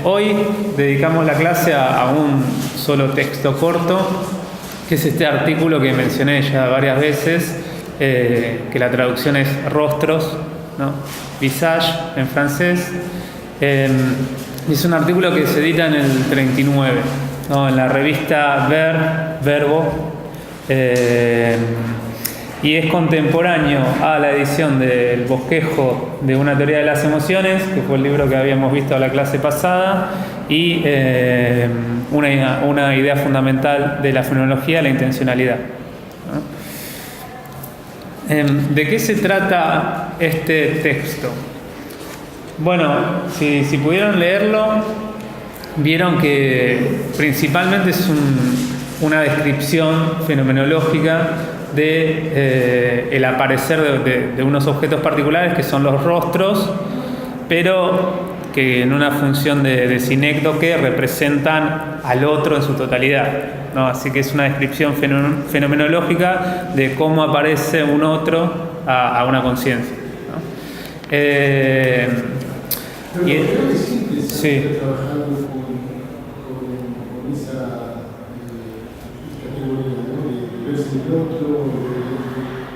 Hoy dedicamos la clase a un solo texto corto, que es este artículo que mencioné ya varias veces, que la traducción es rostros, ¿no? Visage en francés. Es un artículo que se edita en el 39, ¿no? En la revista Verbo, y es contemporáneo a la edición del Bosquejo de una teoría de las emociones, que fue el libro que habíamos visto en la clase pasada, y una idea fundamental de la fenomenología, la intencionalidad, ¿no? ¿De qué se trata este texto? Bueno, si pudieron leerlo, vieron que principalmente es una descripción fenomenológica de el aparecer de unos objetos particulares que son los rostros, pero que en una función de sinécdoque representan al otro en su totalidad, ¿no? Así que es una descripción fenomenológica de cómo aparece un otro a una conciencia, ¿no? Sí. Trabajando con esa categoría, ¿no? De verse el otro,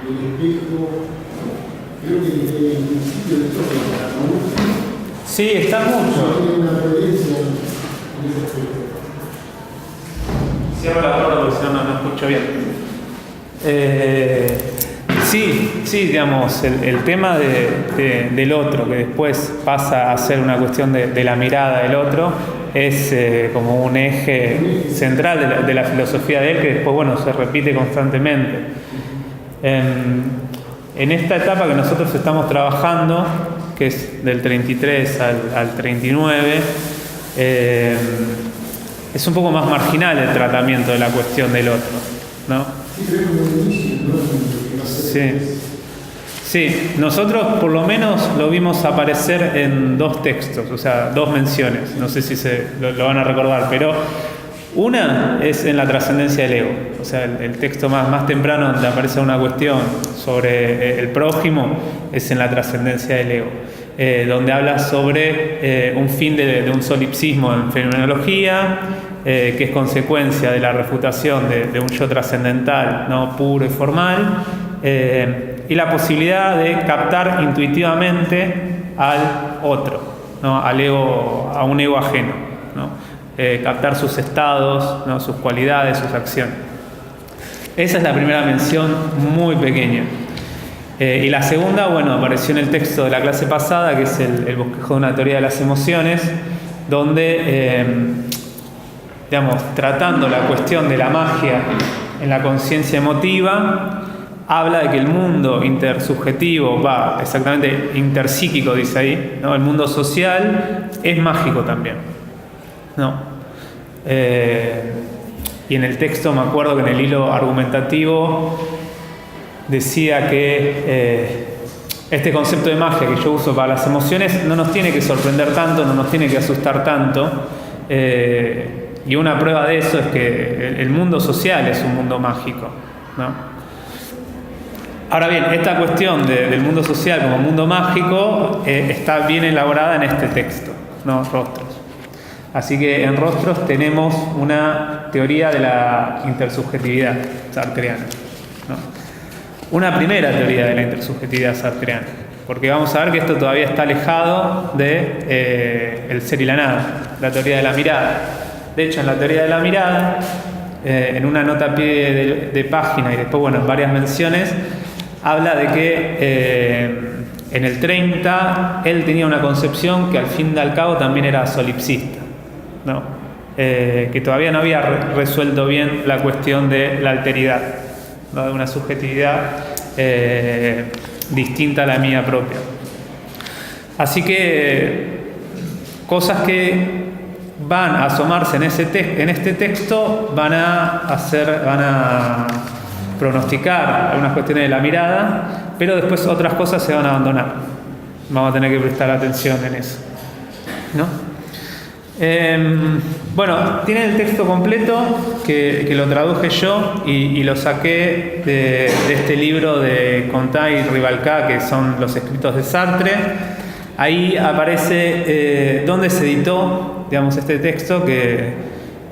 el espejo. Creo que desde el principio de todo, ¿no? Sí, está mucho. Tiene una coherencia en ese aspecto. Cierro la puerta porque si no escucho bien. Sí, digamos, el tema del otro, que después pasa a ser una cuestión de la mirada del otro, es como un eje central de la filosofía de él, que después, bueno, se repite constantemente. En esta etapa que nosotros estamos trabajando, que es del 33 al 39, es un poco más marginal el tratamiento de la cuestión del otro, ¿no? Sí, nosotros por lo menos lo vimos aparecer en dos textos, o sea, dos menciones, no sé si lo van a recordar, pero una es en la trascendencia del ego, o sea, el texto más temprano donde aparece una cuestión sobre el prójimo es en la trascendencia del ego, donde habla sobre un fin de un solipsismo en fenomenología, que es consecuencia de la refutación de un yo trascendental, ¿no? Puro y formal, y la posibilidad de captar intuitivamente al otro, ¿no? Al ego, a un ego ajeno, ¿no? Captar sus estados, ¿no? Sus cualidades, sus acciones. Esa es la primera mención muy pequeña. Y la segunda, bueno, apareció en el texto de la clase pasada, que es el Bosquejo de una teoría de las emociones, donde, digamos, tratando la cuestión de la magia en la conciencia emotiva, habla de que el mundo intersubjetivo, exactamente interpsíquico dice ahí, ¿no? El mundo social es mágico también, ¿no? Y en el texto me acuerdo que en el hilo argumentativo decía que este concepto de magia que yo uso para las emociones no nos tiene que sorprender tanto, no nos tiene que asustar tanto, y una prueba de eso es que el mundo social es un mundo mágico, ¿no? Ahora bien, esta cuestión del mundo social como mundo mágico está bien elaborada en este texto, ¿no? Rostros. Así que en Rostros tenemos una teoría de la intersubjetividad sartreana, ¿no? Una primera teoría de la intersubjetividad sartreana, porque vamos a ver que esto todavía está alejado de el ser y la nada, la teoría de la mirada. De hecho, en la teoría de la mirada, en una nota a pie de página y después, bueno, en varias menciones, habla de que en el 30 él tenía una concepción que al fin y al cabo también era solipsista, ¿no? Que todavía no había resuelto bien la cuestión de la alteridad, ¿no? De una subjetividad distinta a la mía propia. Así que cosas que van a asomarse en este texto van a pronosticar algunas cuestiones de la mirada, pero después otras cosas se van a abandonar. Vamos a tener que prestar atención en eso, ¿no? Bueno, tienen el texto completo que lo traduje yo y lo saqué de este libro de Contat y Rivalcá, que son los escritos de Sartre. ahí aparece dónde se editó, digamos, este texto que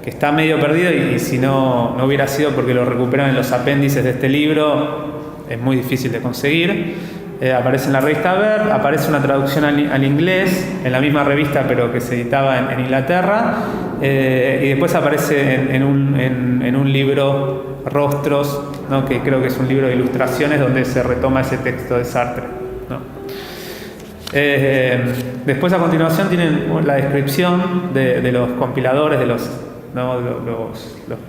está medio perdido y si no hubiera sido porque lo recuperan en los apéndices de este libro, es muy difícil de conseguir. Aparece en la revista Ver, aparece una traducción al inglés en la misma revista pero que se editaba en Inglaterra, y después aparece en un libro, Rostros, ¿no? Que creo que es un libro de ilustraciones donde se retoma ese texto de Sartre, ¿no? Después a continuación tienen la descripción de los compiladores, de los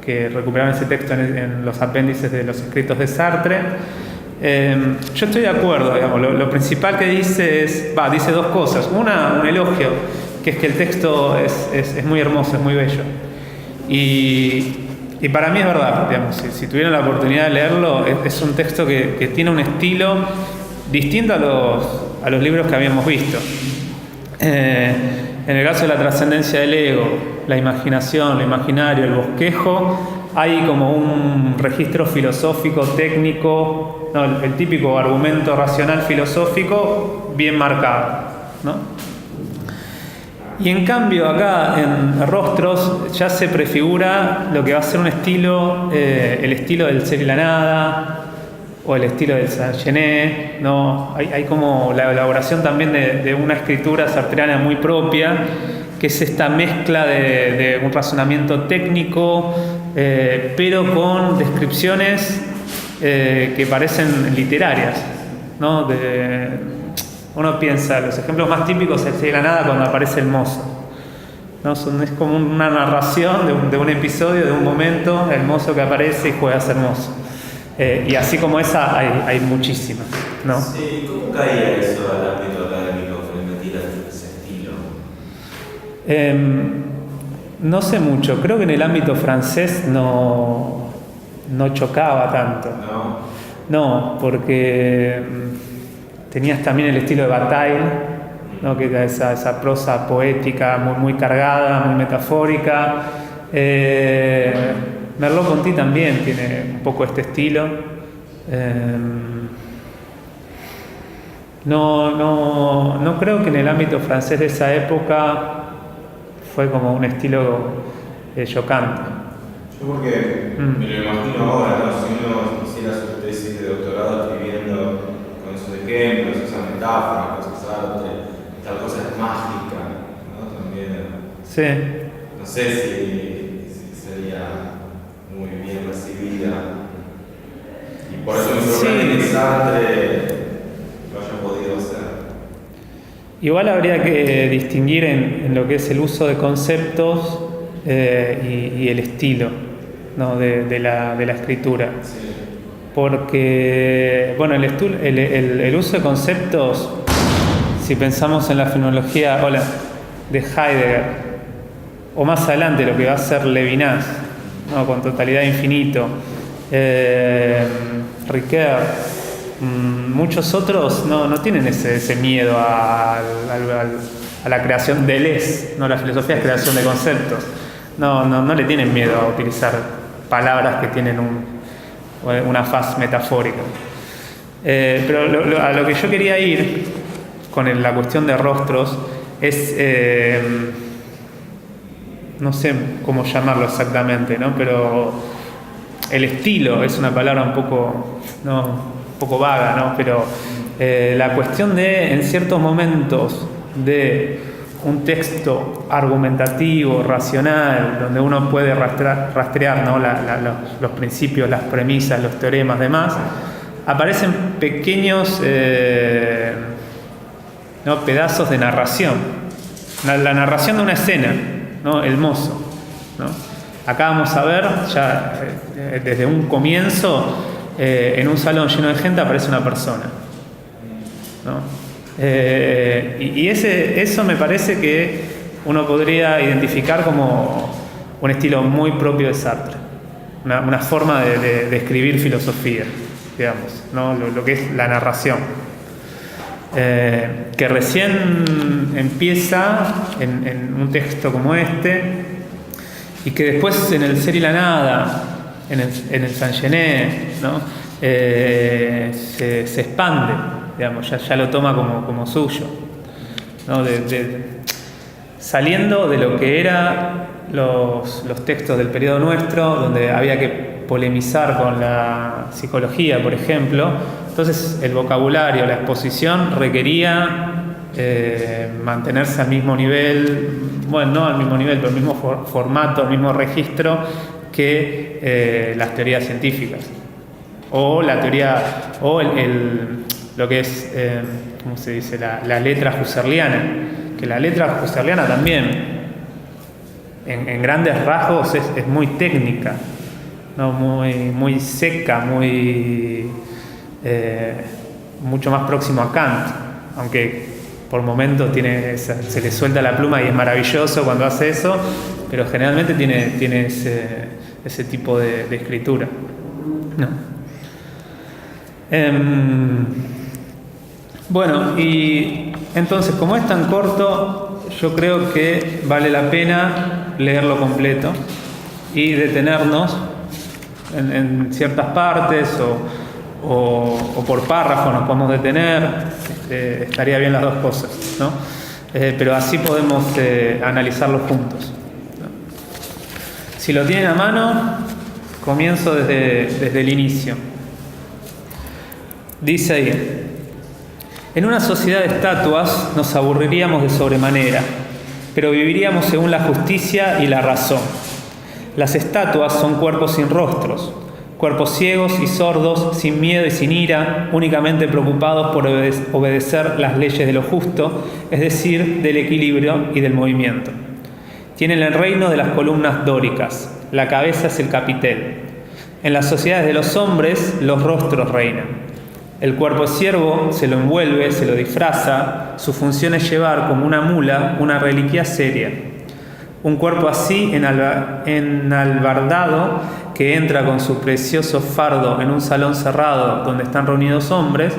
que recuperaron ese texto en los apéndices de los escritos de Sartre. Yo estoy de acuerdo, digamos, lo principal que dice dice dos cosas. Una, un elogio, que es que el texto es muy hermoso, es muy bello. Y para mí es verdad, digamos, si tuvieran la oportunidad de leerlo, es un texto que tiene un estilo distinto a los libros que habíamos visto. En el caso de la trascendencia del ego, la imaginación, lo imaginario, el bosquejo, hay como un registro filosófico, técnico, ¿no? El típico argumento racional filosófico bien marcado, ¿no? Y en cambio acá en Rostros ya se prefigura lo que va a ser un estilo, el estilo del ser y la nada, o el estilo del Saint-Genet, ¿no? Hay como la elaboración también de una escritura sartreana muy propia, que es esta mezcla de un razonamiento técnico, pero con descripciones que parecen literarias, ¿no? Uno piensa, los ejemplos más típicos es de la nada cuando aparece el mozo, ¿no? Es como una narración de un episodio, de un momento, el mozo que aparece y juega a ser mozo. Y así como esa hay muchísimas, ¿no? Sí, ¿cómo caía eso al ámbito académico que le metía ese estilo? No sé mucho, creo que en el ámbito francés no chocaba tanto. No, porque tenías también el estilo de Bataille, ¿no? Que era esa prosa poética muy cargada, muy metafórica. Merleau-Ponty también tiene un poco este estilo. No creo que en el ámbito francés de esa época fue como un estilo chocante. Yo porque me lo imagino ahora, ¿no? Si uno hiciera su tesis de doctorado escribiendo con esos ejemplos, esas metáforas, cosas Sartre, tal cosa es mágica, ¿no? También. Sí. No sé si sería muy bien recibida. Y por eso me sorprende que Sartre lo haya podido hacer. Igual habría que distinguir en lo que es el uso de conceptos y el estilo, ¿no? de la escritura. Sí. Porque, bueno, el uso de conceptos, si pensamos en la fenomenología de Heidegger, o más adelante lo que va a ser Levinas, ¿no? Con totalidad de infinito, Ricoeur, muchos otros no tienen ese miedo a la creación de les, ¿no? La filosofía es creación de conceptos. No le tienen miedo a utilizar palabras que tienen una faz metafórica. Pero a lo que yo quería ir con la cuestión de Rostros es, no sé cómo llamarlo exactamente, ¿no? Pero el estilo es una palabra un poco vaga, ¿no? Pero la cuestión de, en ciertos momentos de un texto argumentativo, racional, donde uno puede rastrear, ¿no? los principios, las premisas, los teoremas, demás, aparecen pequeños pedazos de narración. La narración de una escena, ¿no? El mozo, ¿no? Acá vamos a ver, ya desde un comienzo, en un salón lleno de gente aparece una persona, ¿no? Y eso me parece que uno podría identificar como un estilo muy propio de Sartre, una forma de escribir filosofía, digamos, ¿no? Lo que es la narración, que recién empieza en un texto como este y que después en el Ser y la Nada, en el Saint-Genet, ¿no? Se expande, digamos, ya lo toma como suyo. ¿no? Saliendo de lo que eran los textos del periodo nuestro, donde había que polemizar con la psicología, por ejemplo. Entonces el vocabulario, la exposición requería mantenerse al mismo nivel, bueno, no al mismo nivel, pero al mismo formato, al mismo registro que las teorías científicas. O la teoría, o lo que es, ¿cómo se dice? La letra husserliana, que la letra husserliana también, en grandes rasgos, es muy técnica, ¿no? Muy seca, mucho más próximo a Kant, aunque por momentos se le suelta la pluma y es maravilloso cuando hace eso, pero generalmente tiene ese tipo de escritura, ¿no? Bueno, y entonces, como es tan corto, yo creo que vale la pena leerlo completo y detenernos en ciertas partes o por párrafo nos podemos detener. Estaría bien las dos cosas, ¿no? Pero así podemos analizarlo juntos, ¿no? Si lo tienen a mano, comienzo desde el inicio. Dice ahí: en una sociedad de estatuas nos aburriríamos de sobremanera, pero viviríamos según la justicia y la razón. Las estatuas son cuerpos sin rostros, cuerpos ciegos y sordos, sin miedo y sin ira, únicamente preocupados por obedecer las leyes de lo justo, es decir, del equilibrio y del movimiento. Tienen el reino de las columnas dóricas, la cabeza es el capitel. En las sociedades de los hombres, los rostros reinan. El cuerpo es siervo, se lo envuelve, se lo disfraza, su función es llevar como una mula una reliquia seria. Un cuerpo así, enalbardado, que entra con su precioso fardo en un salón cerrado donde están reunidos hombres,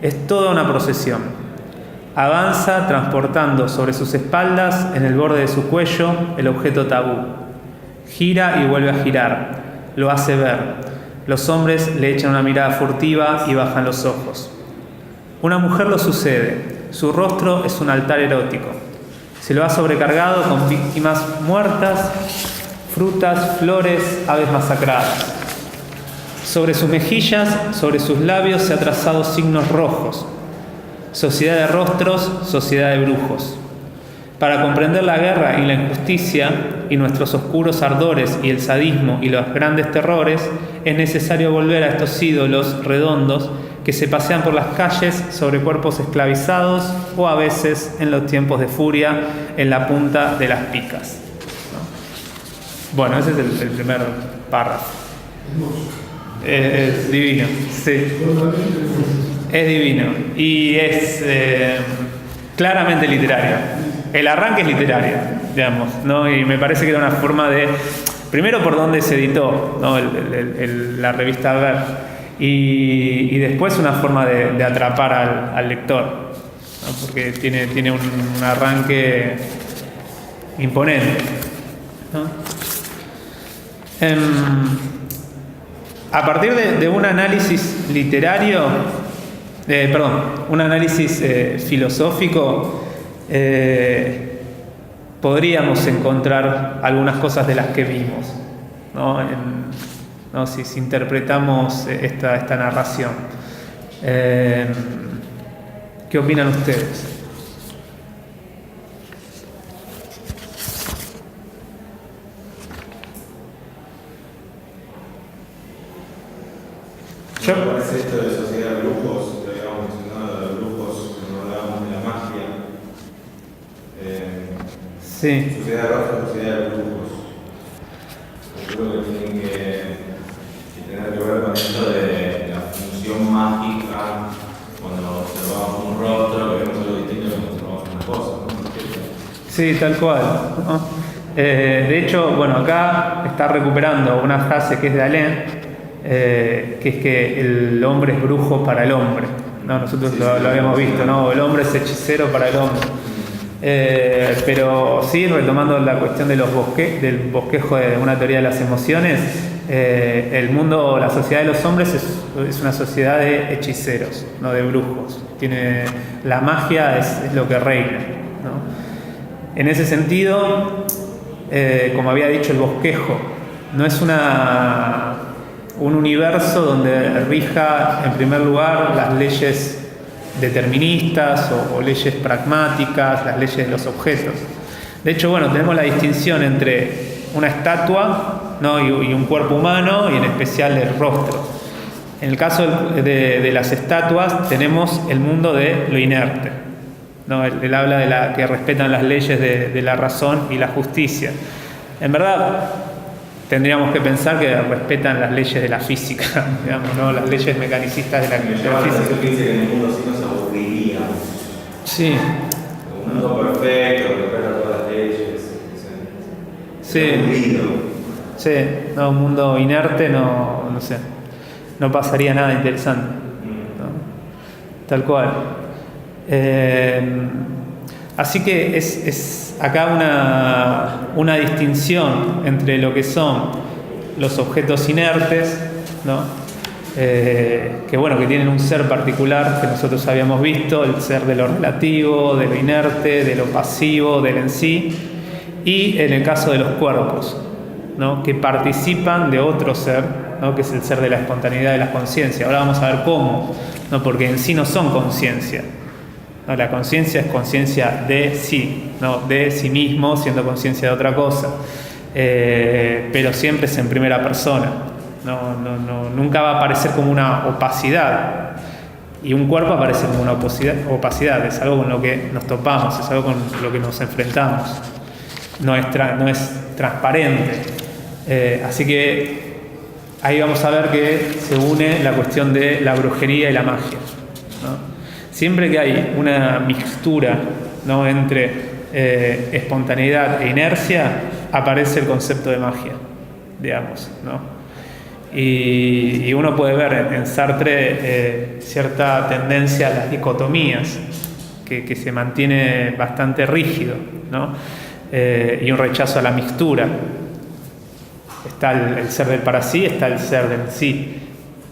es toda una procesión. Avanza transportando sobre sus espaldas, en el borde de su cuello, el objeto tabú. Gira y vuelve a girar, lo hace ver. Los hombres le echan una mirada furtiva y bajan los ojos. Una mujer lo sucede, su rostro es un altar erótico. Se lo ha sobrecargado con víctimas muertas, frutas, flores, aves masacradas. Sobre sus mejillas, sobre sus labios se han trazado signos rojos. Sociedad de rostros, sociedad de brujos. Para comprender la guerra y la injusticia y nuestros oscuros ardores y el sadismo y los grandes terrores, es necesario volver a estos ídolos redondos que se pasean por las calles sobre cuerpos esclavizados o a veces, en los tiempos de furia, en la punta de las picas, ¿no? Bueno, ese es el primer párrafo. Es divino, sí. Es divino y es claramente literario. El arranque es literario, digamos, ¿no? Y me parece que era una forma de, primero por donde se editó, ¿no? La revista Ver, y después una forma de atrapar al lector, ¿no? Porque tiene un arranque imponente, ¿no? A partir de un análisis literario, un análisis filosófico, podríamos encontrar algunas cosas de las que vimos, ¿no? Si interpretamos esta narración. ¿Qué opinan ustedes? ¿Qué parece esto de sociedad de brujos? Lo habíamos mencionado, de los brujos, cuando hablábamos de la magia. Sí. Sociedad de rostros, sociedad de brujos. Yo creo que tienen que tener que ver con esto de la función mágica, cuando observamos un rostro, que vemos algo distinto cuando observamos una cosa, ¿no? Sí, tal cual, ¿no? De hecho, bueno, acá está recuperando una frase que es de Alain, que es que el hombre es brujo para el hombre, ¿no? Nosotros lo habíamos visto, ¿no? El hombre es hechicero para el hombre. Pero sí, retomando la cuestión de del bosquejo de una teoría de las emociones, el mundo, la sociedad de los hombres es una sociedad de hechiceros, no de brujos. La magia es lo que reina, ¿no? En ese sentido, como había dicho, el bosquejo no es un universo donde rija en primer lugar las leyes deterministas o leyes pragmáticas, las leyes de los objetos. De hecho, bueno, tenemos la distinción entre una estatua, ¿no? y un cuerpo humano, y en especial el rostro. En el caso de las estatuas tenemos el mundo de lo inerte, ¿no? Él habla de que respetan las leyes de la razón y la justicia. En verdad, tendríamos que pensar que respetan las leyes de la física, digamos, ¿no? Las leyes mecanicistas de la física. Que dice que en el mundo así nos aburriríamos. Sí. Un mundo perfecto, que respeta todas las leyes. Sí. Sí, no, un mundo inerte no sé. No pasaría nada interesante, ¿no? Tal cual. Así que es acá una distinción entre lo que son los objetos inertes, ¿no? Que bueno, que tienen un ser particular que nosotros habíamos visto, el ser de lo relativo, de lo inerte, de lo pasivo, del en sí, y en el caso de los cuerpos, ¿no? Que participan de otro ser, ¿no? Que es el ser de la espontaneidad de la conciencia. Ahora vamos a ver cómo, ¿no? Porque en sí no son conciencia, ¿no? La conciencia es conciencia de sí, ¿no? De sí mismo, siendo conciencia de otra cosa, pero siempre es en primera persona, nunca va a aparecer como una opacidad, y un cuerpo aparece como una opacidad, es algo con lo que nos topamos, es algo con lo que nos enfrentamos, no es transparente. Así que ahí vamos a ver que se une la cuestión de la brujería y la magia, ¿no? Siempre que hay una mixtura, ¿no? entre espontaneidad e inercia, aparece el concepto de magia, digamos, ¿no? Y uno puede ver en Sartre cierta tendencia a las dicotomías, que se mantiene bastante rígido, ¿no? Y un rechazo a la mixtura. Está el ser del para sí, está el ser del sí.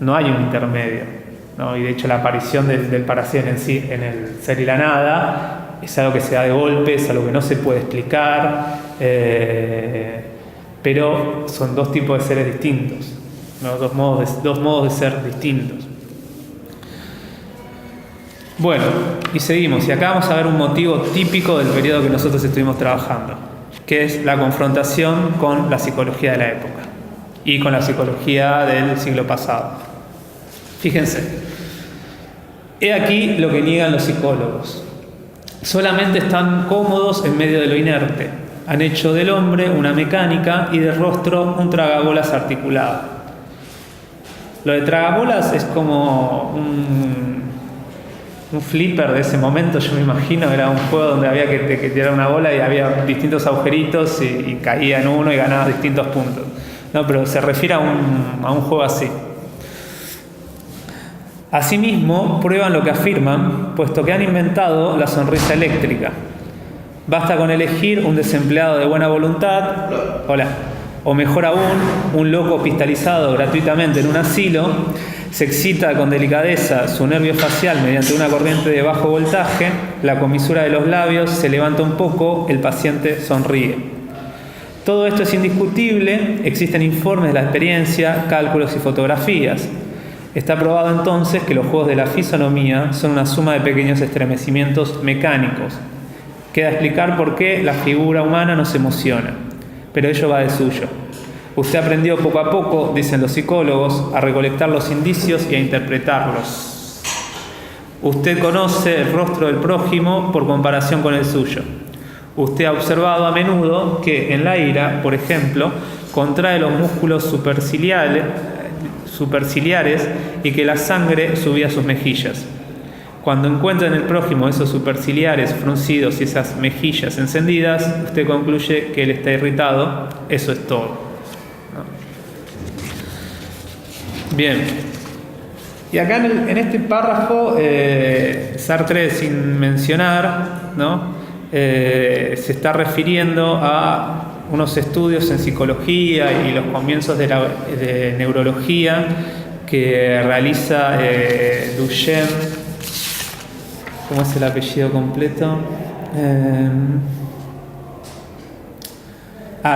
No hay un intermedio, ¿no? Y de hecho la aparición del para sí en el ser y la nada es algo que se da de golpe, es algo que no se puede explicar, pero son dos tipos de seres distintos, ¿no? Dos modos de ser distintos. Bueno, y seguimos, y acá vamos a ver un motivo típico del periodo que nosotros estuvimos trabajando, que es la confrontación con la psicología de la época y con la psicología del siglo pasado. Fíjense, he aquí lo que niegan los psicólogos. Solamente están cómodos en medio de lo inerte. Han hecho del hombre una mecánica y del rostro un tragabolas articulado. Lo de tragabolas es como un flipper de ese momento, yo me imagino. Era un juego donde había que tirar una bola y había distintos agujeritos y caía en uno y ganaba distintos puntos. No, pero se refiere a un juego así. Asimismo, prueban lo que afirman, puesto que han inventado la sonrisa eléctrica. Basta con elegir un desempleado de buena voluntad, o mejor aún, un loco hospitalizado gratuitamente en un asilo, se excita con delicadeza su nervio facial mediante una corriente de bajo voltaje, la comisura de los labios se levanta un poco, el paciente sonríe. Todo esto es indiscutible, existen informes de la experiencia, cálculos y fotografías. Está probado entonces que los juegos de la fisonomía son una suma de pequeños estremecimientos mecánicos. Queda explicar por qué la figura humana nos emociona, pero ello va de suyo. Usted aprendió poco a poco, dicen los psicólogos, a recolectar los indicios y a interpretarlos. Usted conoce el rostro del prójimo por comparación con el suyo. Usted ha observado a menudo que en la ira, por ejemplo, contrae los músculos superciliares y que la sangre subía a sus mejillas. Cuando encuentra en el prójimo esos superciliares fruncidos y esas mejillas encendidas, usted concluye que él está irritado. Eso es todo. Bien. Y acá en este párrafo, Sartre, sin mencionar, ¿no? Se está refiriendo a unos estudios en psicología y los comienzos de neurología que realiza Duchenne. ¿Cómo es el apellido completo?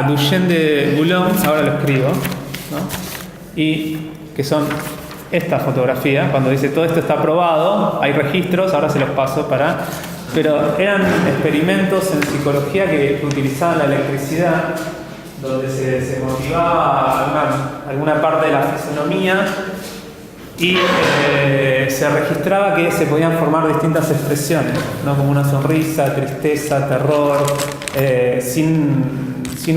Duchenne de Boulogne, ahora lo escribo, ¿no? Y que son esta fotografía, cuando dice todo esto está aprobado, hay registros, ahora se los paso pero eran experimentos en psicología que utilizaban la electricidad, donde se motivaba alguna parte de la fisonomía y se registraba que se podían formar distintas expresiones, ¿no? Como una sonrisa, tristeza, terror, sin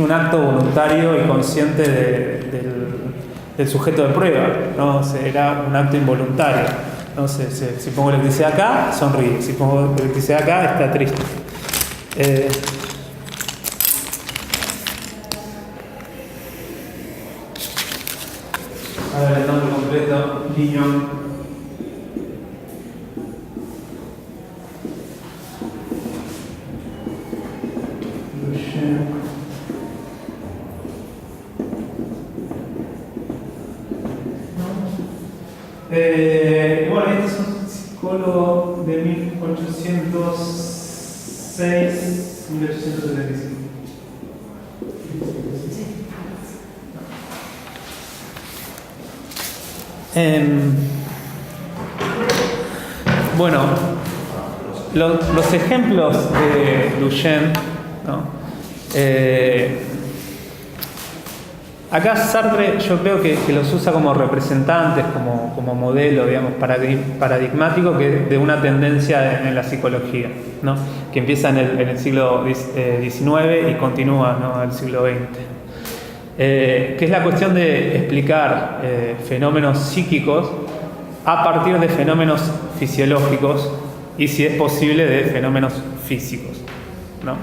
un acto voluntario y consciente del sujeto de prueba, ¿no? Era un acto involuntario, ¿no? Si pongo electricidad acá, sonríe, si pongo electricidad acá, está triste. A ver, el nombre completo, Lignon. Bueno, este es un psicólogo de 1806, 1875. Bueno, los ejemplos de Duchenne, ¿no? Acá Sartre yo creo que los usa como representantes, como modelo, digamos, paradigmático de una tendencia en la psicología, ¿no? Que empieza en el siglo XIX y continúa, ¿no? Al siglo XX. Que es la cuestión de explicar fenómenos psíquicos a partir de fenómenos fisiológicos y, si es posible, de fenómenos físicos, ¿no?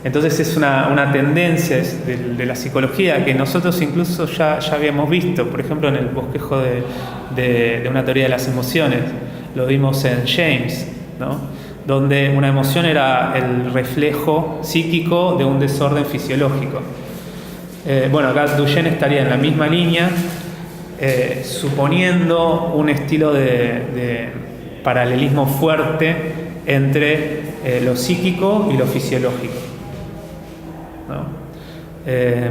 Entonces es una tendencia de la psicología que nosotros incluso ya habíamos visto, por ejemplo en el bosquejo de una teoría de las emociones, lo vimos en James, ¿no? Donde una emoción era el reflejo psíquico de un desorden fisiológico. Bueno, acá Duchenne estaría en la misma línea, suponiendo un estilo de paralelismo fuerte entre lo psíquico y lo fisiológico, ¿no?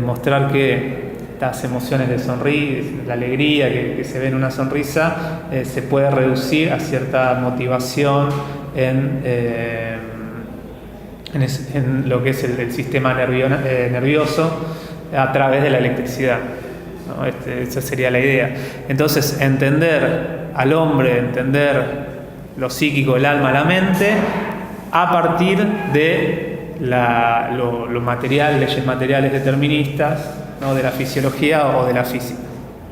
Mostrar que estas emociones de sonrisa, la alegría que se ve en una sonrisa, se puede reducir a cierta motivación en lo que es el sistema nervioso a través de la electricidad, ¿no? Esa sería la idea. Entonces, entender al hombre, entender lo psíquico, el alma, la mente, a partir de lo material, leyes materiales deterministas, ¿no? De la fisiología o de la física,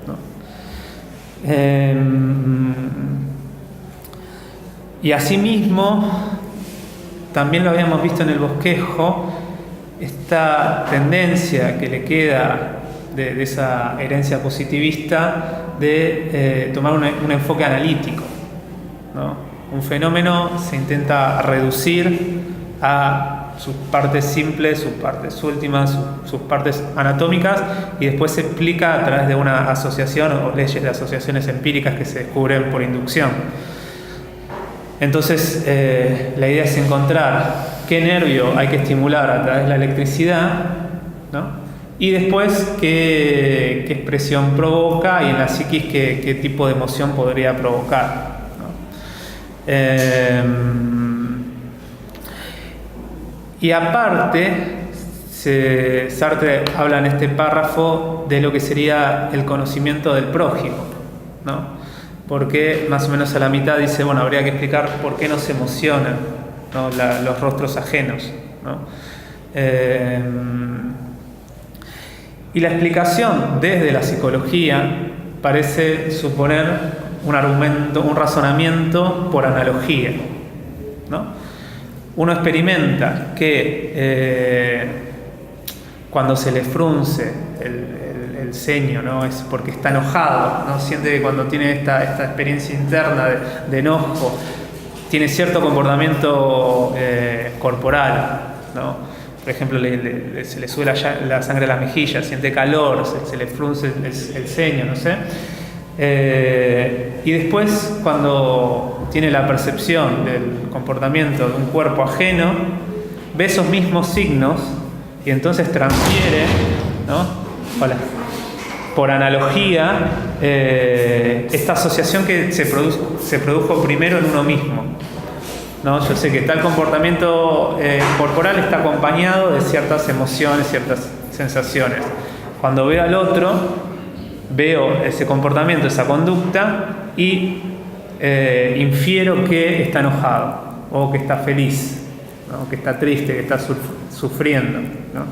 ¿no? Y asimismo, también lo habíamos visto en el bosquejo, esta tendencia que le queda de esa herencia positivista de tomar un enfoque analítico, ¿no? Un fenómeno se intenta reducir a sus partes simples, sus partes últimas, sus partes anatómicas, y después se explica a través de una asociación o leyes de asociaciones empíricas que se descubren por inducción. Entonces, la idea es encontrar qué nervio hay que estimular a través de la electricidad, ¿no? Y después qué expresión provoca, y en la psiquis qué tipo de emoción podría provocar, ¿no? Y aparte, Sartre habla en este párrafo de lo que sería el conocimiento del prójimo, ¿no? Porque más o menos a la mitad dice, bueno, habría que explicar por qué nos emocionan, ¿no? Los rostros ajenos, ¿no? Y la explicación desde la psicología parece suponer un razonamiento por analogía, ¿no? Uno experimenta que cuando se le frunce el ceño, ¿no? Es porque está enojado, ¿no? Siente que cuando tiene esta experiencia interna de enojo, tiene cierto comportamiento corporal, ¿no? Por ejemplo, se le sube la sangre a las mejillas, siente calor, se le frunce el ceño, no sé. Y después, cuando tiene la percepción del comportamiento de un cuerpo ajeno, ve esos mismos signos y entonces transfiere, ¿no? Hola. Por analogía, esta asociación que se produjo primero en uno mismo, ¿no? Yo sé que tal comportamiento corporal está acompañado de ciertas emociones, ciertas sensaciones. Cuando veo al otro, veo ese comportamiento, esa conducta y infiero que está enojado o que está feliz, ¿no? Que está triste, que está sufriendo, ¿no?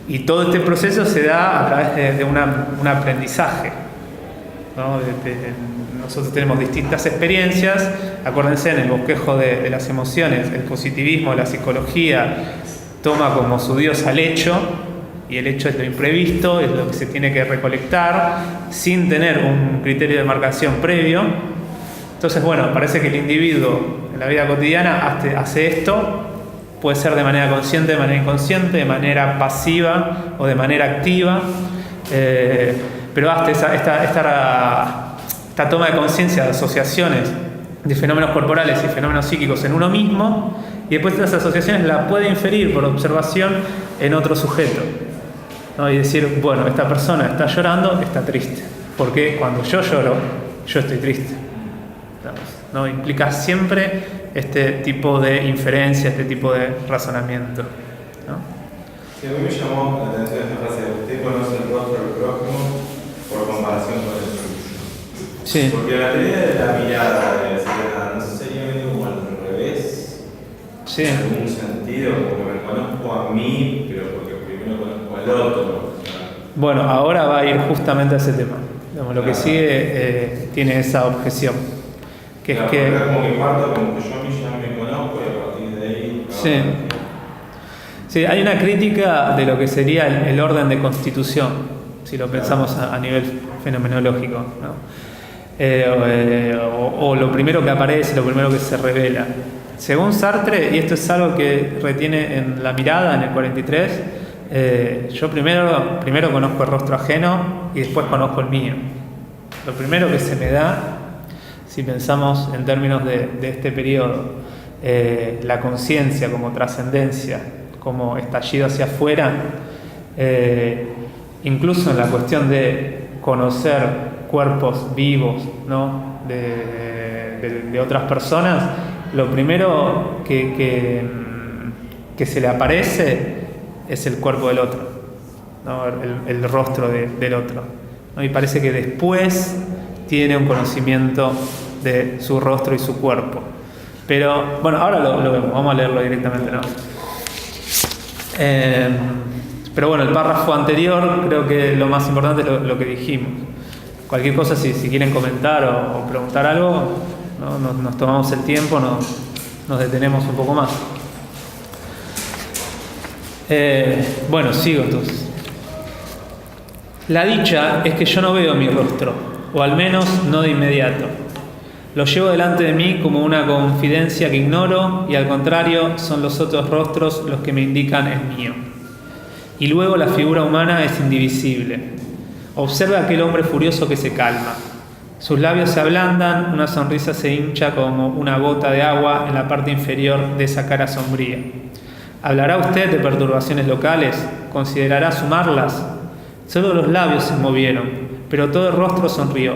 Y todo este proceso se da a través de un aprendizaje, ¿no? Nosotros tenemos distintas experiencias. Acuérdense, en el bosquejo de las emociones, el positivismo, la psicología toma como su Dios al hecho, y el hecho es lo imprevisto, es lo que se tiene que recolectar sin tener un criterio de marcación previo. Entonces, bueno, parece que el individuo en la vida cotidiana hace esto, puede ser de manera consciente, de manera inconsciente, de manera pasiva o de manera activa, pero hasta esta toma de conciencia de asociaciones de fenómenos corporales y fenómenos psíquicos en uno mismo, y después estas asociaciones las puede inferir por observación en otro sujeto, ¿no? Y decir, bueno, esta persona está llorando, está triste, porque cuando yo lloro, yo estoy triste, ¿no? Implica siempre este tipo de inferencia, este tipo de razonamiento, ¿no? Sí, a mí me llamó la atención esta frase: usted conoce el rostro del prójimo por comparación con el suyo. Sí. Porque la teoría de la mirada de Serena, ¿no sería medio como al revés? Sí. En algún sentido, porque me conozco a mí, pero porque primero conozco al otro. Bueno, ahora va a ir justamente a ese tema. Digamos, lo que sigue tiene esa objeción. Que claro, es que... es como que parto como que yo a mí ya me conozco y a partir de ahí... Sí. Sí, hay una crítica de lo que sería el orden de constitución, si lo pensamos a nivel fenomenológico, ¿no? O lo primero que aparece, lo primero que se revela. Según Sartre, y esto es algo que retiene en La mirada, en el 43, yo primero conozco el rostro ajeno y después conozco el mío. Lo primero que se me da, si pensamos en términos de este periodo, la conciencia como trascendencia, como estallido hacia afuera, incluso en la cuestión de conocer cuerpos vivos, ¿no? de otras personas, lo primero que se le aparece es el cuerpo del otro, ¿no? el rostro del otro, ¿no? Y parece que después tiene un conocimiento de su rostro y su cuerpo. Pero, bueno, ahora lo vemos, vamos a leerlo directamente, ¿no? Pero bueno, el párrafo anterior, creo que lo más importante es lo que dijimos. Cualquier cosa, si quieren comentar o preguntar algo, ¿no? Nos tomamos el tiempo, nos detenemos un poco más. Bueno, sigo entonces. La dicha es que yo no veo mi rostro, o al menos no de inmediato. Lo llevo delante de mí como una confidencia que ignoro, y al contrario son los otros rostros los que me indican el mío. Y luego la figura humana es indivisible. Observa aquel hombre furioso que se calma. Sus labios se ablandan, una sonrisa se hincha como una gota de agua en la parte inferior de esa cara sombría. ¿Hablará usted de perturbaciones locales? ¿Considerará sumarlas? Solo los labios se movieron, pero todo el rostro sonrió.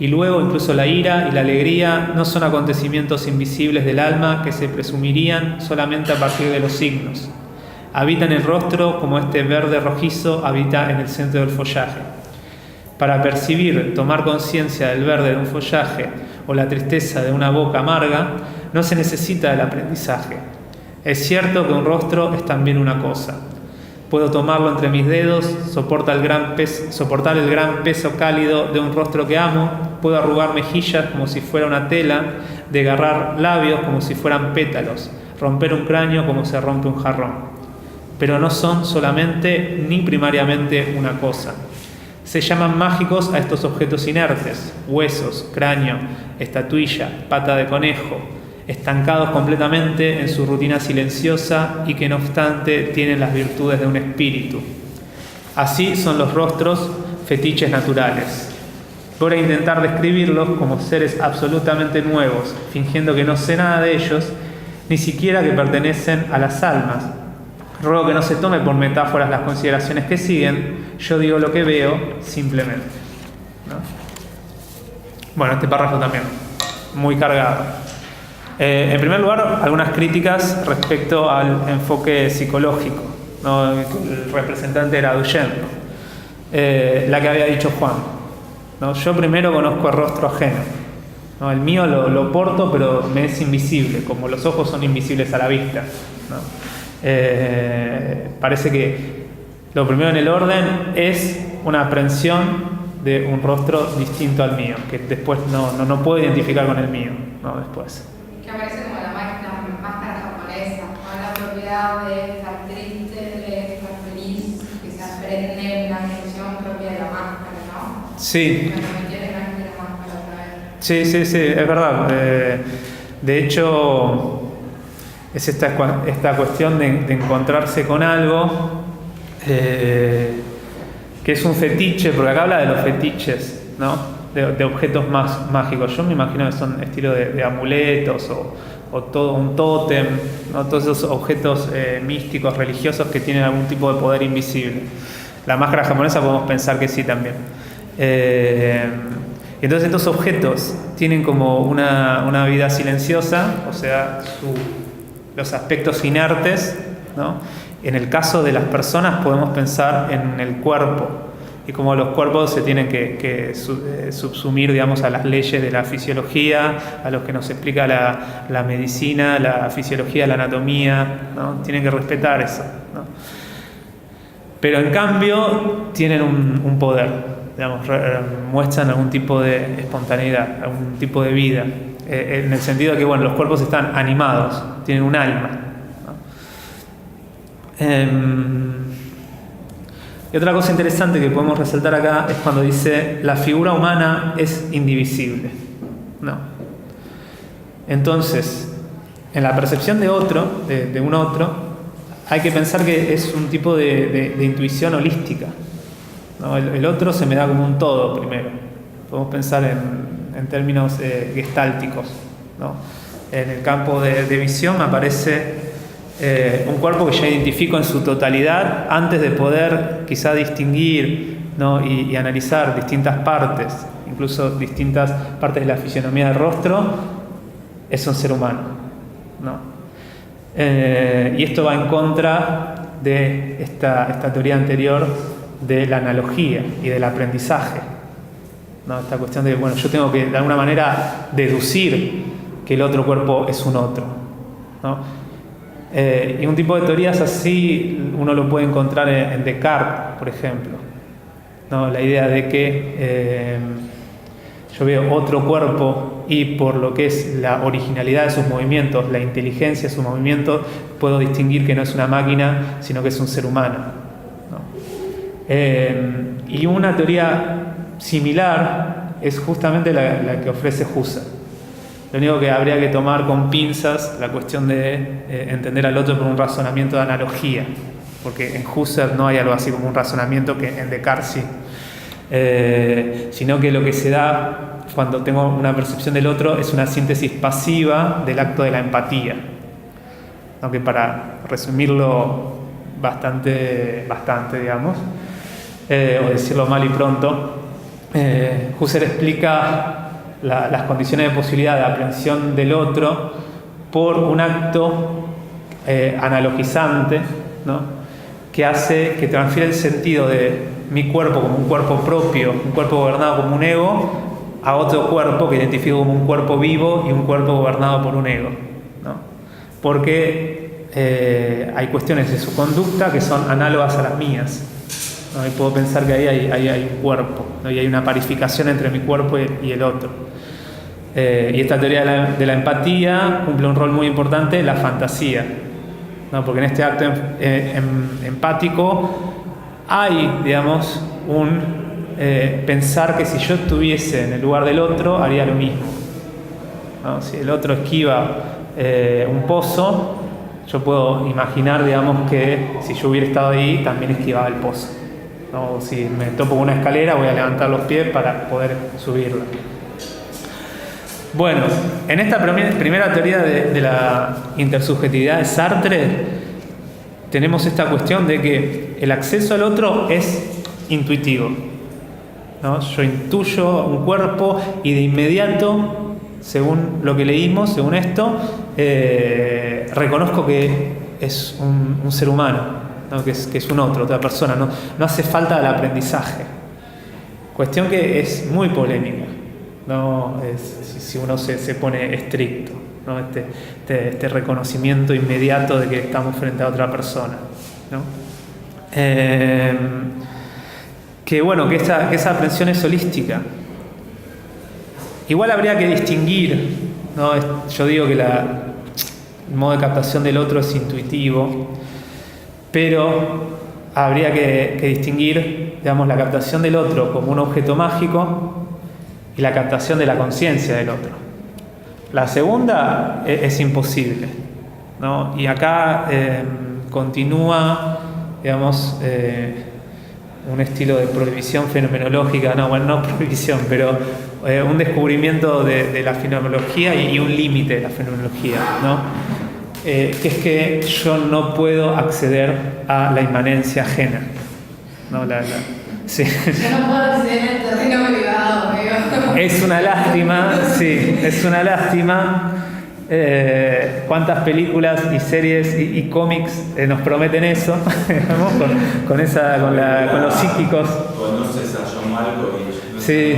Y luego incluso la ira y la alegría no son acontecimientos invisibles del alma que se presumirían solamente a partir de los signos. Habitan el rostro como este verde rojizo habita en el centro del follaje. Para percibir, tomar conciencia del verde de un follaje o la tristeza de una boca amarga, no se necesita el aprendizaje. Es cierto que un rostro es también una cosa. Puedo tomarlo entre mis dedos, soportar el gran peso cálido de un rostro que amo, puedo arrugar mejillas como si fuera una tela, desgarrar labios como si fueran pétalos, romper un cráneo como se rompe un jarrón. Pero no son solamente ni primariamente una cosa. Se llaman mágicos a estos objetos inertes, huesos, cráneo, estatuilla, pata de conejo, estancados completamente en su rutina silenciosa y que no obstante tienen las virtudes de un espíritu. Así son los rostros, fetiches naturales. voy a intentar describirlos como seres absolutamente nuevos, fingiendo que no sé nada de ellos, ni siquiera que pertenecen a las almas. Ruego que no se tome por metáforas las consideraciones que siguen, yo digo lo que veo simplemente, ¿no? Bueno, este párrafo también, muy cargado. En primer lugar, algunas críticas respecto al enfoque psicológico, ¿no? El representante era Duchamp, la que había dicho Juan, ¿no? Yo primero conozco el rostro ajeno, ¿no? El mío lo porto, pero me es invisible, como los ojos son invisibles a la vista, ¿no? Parece que lo primero en el orden es una aprehensión de un rostro distinto al mío, que después no puedo identificar con el mío, ¿no? Después. Que aparece como la máscara japonesa, ¿no? La propiedad de estar triste, de estar feliz, que se aprende una función propia de la máscara, ¿no? Sí. Pero me quieren aquí la máscara otra vez. Sí, es verdad. De hecho, es esta cuestión de encontrarse con algo que es un fetiche, porque acá habla de los fetiches, ¿no? De objetos más mágicos. Yo me imagino que son estilo de amuletos o todo un tótem, ¿no? Todos esos objetos místicos, religiosos que tienen algún tipo de poder invisible. La máscara japonesa podemos pensar que sí también. Entonces estos objetos tienen como una vida silenciosa, o sea, los aspectos inertes, ¿no? En el caso de las personas podemos pensar en el cuerpo y cómo los cuerpos se tienen que subsumir, digamos, a las leyes de la fisiología, a los que nos explica la medicina, la fisiología, la anatomía, ¿no? Tienen que respetar eso, ¿no? Pero en cambio tienen un poder, digamos, muestran algún tipo de espontaneidad, algún tipo de vida, en el sentido de que, bueno, los cuerpos están animados, tienen un alma, ¿no? Y otra cosa interesante que podemos resaltar acá es cuando dice la figura humana es indivisible, ¿no? Entonces, en la percepción de otro, de un otro, hay que pensar que es un tipo de intuición holística, ¿no? El otro se me da como un todo primero. Podemos pensar en términos gestálticos, ¿no? En el campo de visión me aparece un cuerpo que ya identifico en su totalidad antes de poder quizá distinguir, ¿no? y analizar distintas partes, incluso distintas partes de la fisionomía del rostro. Es un ser humano, ¿no? Y esto va en contra de esta teoría anterior de la analogía y del aprendizaje, ¿no? Esta cuestión de, bueno, yo tengo que de alguna manera deducir que el otro cuerpo es un otro, ¿no? Y un tipo de teorías así uno lo puede encontrar en Descartes, por ejemplo, ¿no? La idea de que yo veo otro cuerpo y por lo que es la originalidad de sus movimientos, la inteligencia de sus movimientos, puedo distinguir que no es una máquina, sino que es un ser humano, ¿no? Y una teoría similar es justamente la que ofrece Husserl. Lo único que habría que tomar con pinzas la cuestión de entender al otro por un razonamiento de analogía, porque en Husserl no hay algo así como un razonamiento que en Descartes sí, sino que lo que se da cuando tengo una percepción del otro es una síntesis pasiva del acto de la empatía, aunque para resumirlo bastante digamos, o decirlo mal y pronto, Husserl explica las condiciones de posibilidad de aprehensión del otro por un acto analogizante, ¿no? Que transfiere el sentido de mi cuerpo como un cuerpo propio, un cuerpo gobernado como un ego, a otro cuerpo que identifico como un cuerpo vivo y un cuerpo gobernado por un ego, ¿no? Porque hay cuestiones de su conducta que son análogas a las mías, ¿no? Y puedo pensar que ahí hay un cuerpo, ¿no? Y hay una parificación entre mi cuerpo y el otro. Y esta teoría de la empatía cumple un rol muy importante en la fantasía, ¿no? Porque en este acto empático hay, digamos, un pensar que si yo estuviese en el lugar del otro haría lo mismo, ¿no? Si el otro esquiva un pozo, yo puedo imaginar, digamos, que si yo hubiera estado ahí también esquivaba el pozo, ¿no? Si me topo con una escalera, voy a levantar los pies para poder subirla. Bueno, en esta primera teoría de la intersubjetividad de Sartre, tenemos esta cuestión de que el acceso al otro es intuitivo, ¿no? Yo intuyo un cuerpo y de inmediato, según lo que leímos, según esto, reconozco que es un ser humano, ¿no? que es un otro, otra persona. No hace falta el aprendizaje. Cuestión que es muy polémica, ¿no? Si uno se pone estricto, ¿no? Este reconocimiento inmediato de que estamos frente a otra persona, ¿no? Que bueno, que esa aprensión es holística. Igual habría que distinguir, ¿no? Yo digo que el modo de captación del otro es intuitivo, pero habría que distinguir, digamos, la captación del otro como un objeto mágico y la captación de la conciencia del otro. La segunda es imposible, ¿no? Y acá continúa, digamos, un estilo de prohibición fenomenológica, no prohibición, pero un descubrimiento de la fenomenología y un límite de la fenomenología, ¿no? Que es que yo no puedo acceder a la inmanencia ajena, ¿no? Sí. Yo no puedo acceder en el terreno privado, amigo. Es una lástima, sí, es una lástima. Cuántas películas y series y cómics nos prometen eso, digamos, con los psíquicos. Conoces a John Malkovich. Sí,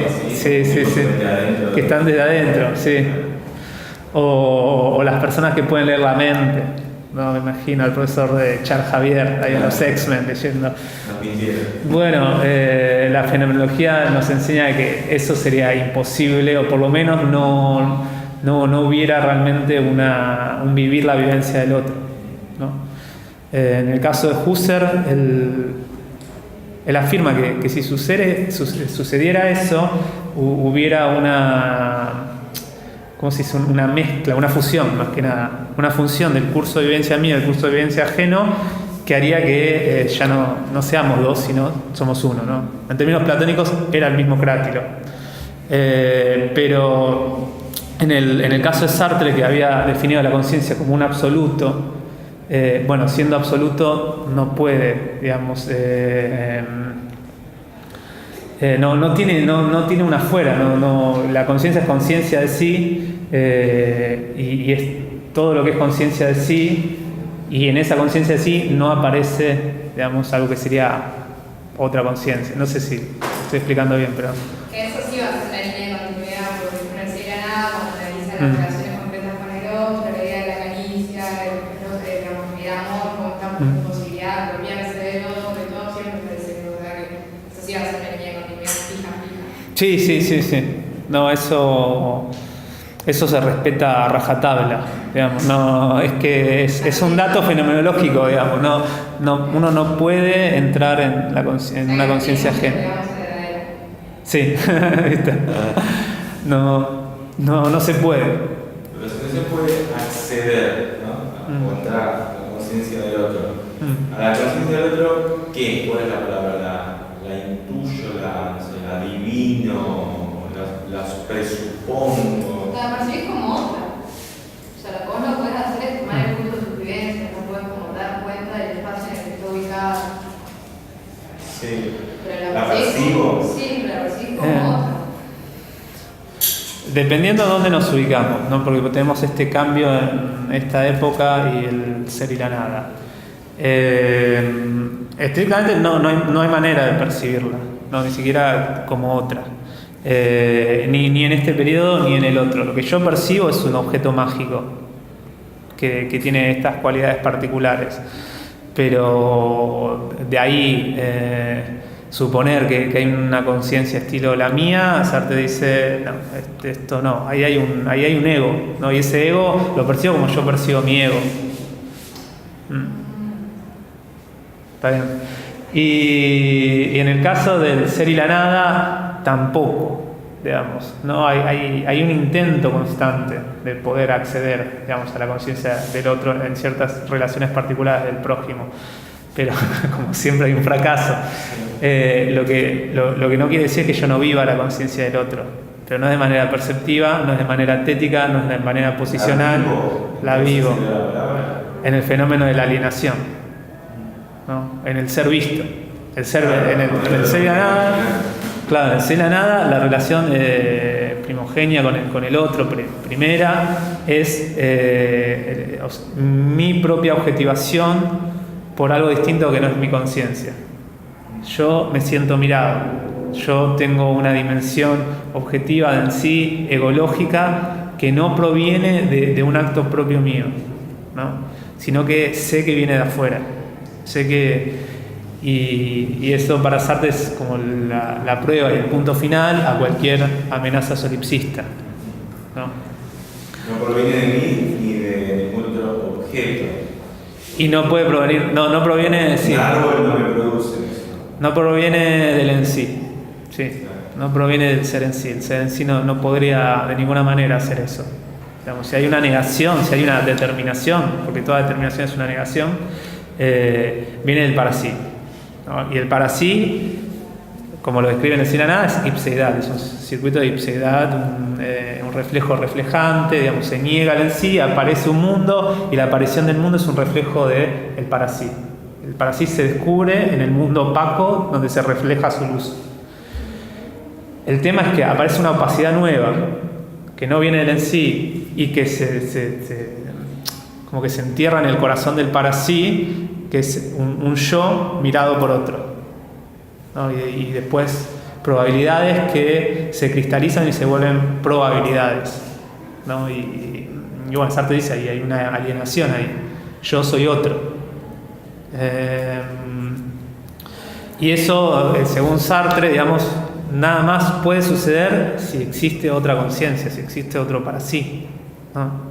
que están desde adentro, sí. O las personas que pueden leer la mente. No, me imagino al profesor de Charles Xavier ahí en los X-Men leyendo. Bueno, la fenomenología nos enseña que eso sería imposible, o por lo menos no hubiera realmente un vivir la vivencia del otro, ¿no? En el caso de Husserl, él afirma que si sucediera eso, hubiera una mezcla, una fusión más que nada, una función del curso de vivencia mío y del curso de vivencia ajeno, que haría que ya no seamos dos, sino somos uno, ¿no? En términos platónicos era el mismo crátilo. Pero en el caso de Sartre, que había definido la conciencia como un absoluto, siendo absoluto no puede, digamos, no tiene una fuera, la conciencia es conciencia de sí, y es todo lo que es conciencia de sí, y en esa conciencia de sí no aparece, digamos, algo que sería otra conciencia. No sé si estoy explicando bien, pero... Eso sí va a ser una línea de continuidad, porque no sería nada cuando analiza las relaciones concretas con el otro, la idea de la caricia, el amor, como estamos en posibilidad de apropiarse del otro, de todo siempre parece que eso sí va a ser una línea de continuidad fija. Sí. No, eso se respeta a rajatabla, digamos. No, es que es un dato fenomenológico, digamos. Uno no puede entrar en una conciencia ajena. Sí, no se puede. Pero si no se puede acceder, ¿no? A entrar a la conciencia del otro. A la conciencia del otro, ¿qué? ¿Cuál es la palabra? La intuyo, la adivino, la presupongo. La percibís como otra. O sea, lo que vos no podés hacer es tomar el curso de supervivencia, no podés como dar cuenta del espacio en el que está ubicada. Sí. Pero ¿La percibo? Sí, la percibís como otra. Dependiendo de dónde nos ubicamos, ¿no? Porque tenemos este cambio en esta época y el ser y la nada. Estrictamente no hay manera de percibirla, no, ni siquiera como otra. Ni en este periodo ni en el otro. Lo que yo percibo es un objeto mágico que tiene estas cualidades particulares, pero de ahí suponer que hay una conciencia estilo la mía, Sartre dice no, esto no, ahí hay un ego, ¿no? Y ese ego lo percibo como yo percibo mi ego. Está bien. Y en el caso del ser y la nada, tampoco, digamos, ¿no? Hay un intento constante de poder acceder, digamos, a la conciencia del otro en ciertas relaciones particulares del prójimo, pero como siempre hay un fracaso. Lo que no quiere decir que yo no viva la conciencia del otro, pero no es de manera perceptiva, no es de manera tética, no es de manera posicional, la vivo en el fenómeno de la alienación, ¿no? En el ser visto, en el ser y la nada. Claro, en el ser y la nada, la relación primogénea con el otro, primera, es mi propia objetivación por algo distinto que no es mi conciencia. Yo me siento mirado, yo tengo una dimensión objetiva en sí, egológica, que no proviene de un acto propio mío, ¿no? Sino que sé que viene de afuera, sé que... Y eso para Sartre es como la prueba y el punto final a cualquier amenaza solipsista, ¿no? No proviene de mí ni de ningún otro objeto. Y no puede provenir, no proviene de sí. El árbol no me produce eso. No proviene del en sí, sí. No proviene del ser en sí. El ser en sí no podría de ninguna manera hacer eso. Digamos, si hay una negación, si hay una determinación, porque toda determinación es una negación, viene del para sí, ¿no? Y el para sí, como lo describe en el Sin a Nada, es ipseidad, es un circuito de ipseidad, un reflejo reflejante, digamos, se niega el en sí, aparece un mundo, y la aparición del mundo es un reflejo del para sí. El para sí se descubre en el mundo opaco donde se refleja su luz. El tema es que aparece una opacidad nueva que no viene del en sí y que como que se entierra en el corazón del para sí, que es un yo mirado por otro, ¿no? Y después probabilidades que se cristalizan y se vuelven probabilidades, ¿no? Y bueno, Sartre dice ahí hay una alienación ahí, yo soy otro. Y eso, según Sartre, digamos, nada más puede suceder si existe otra conciencia, si existe otro para sí, ¿no?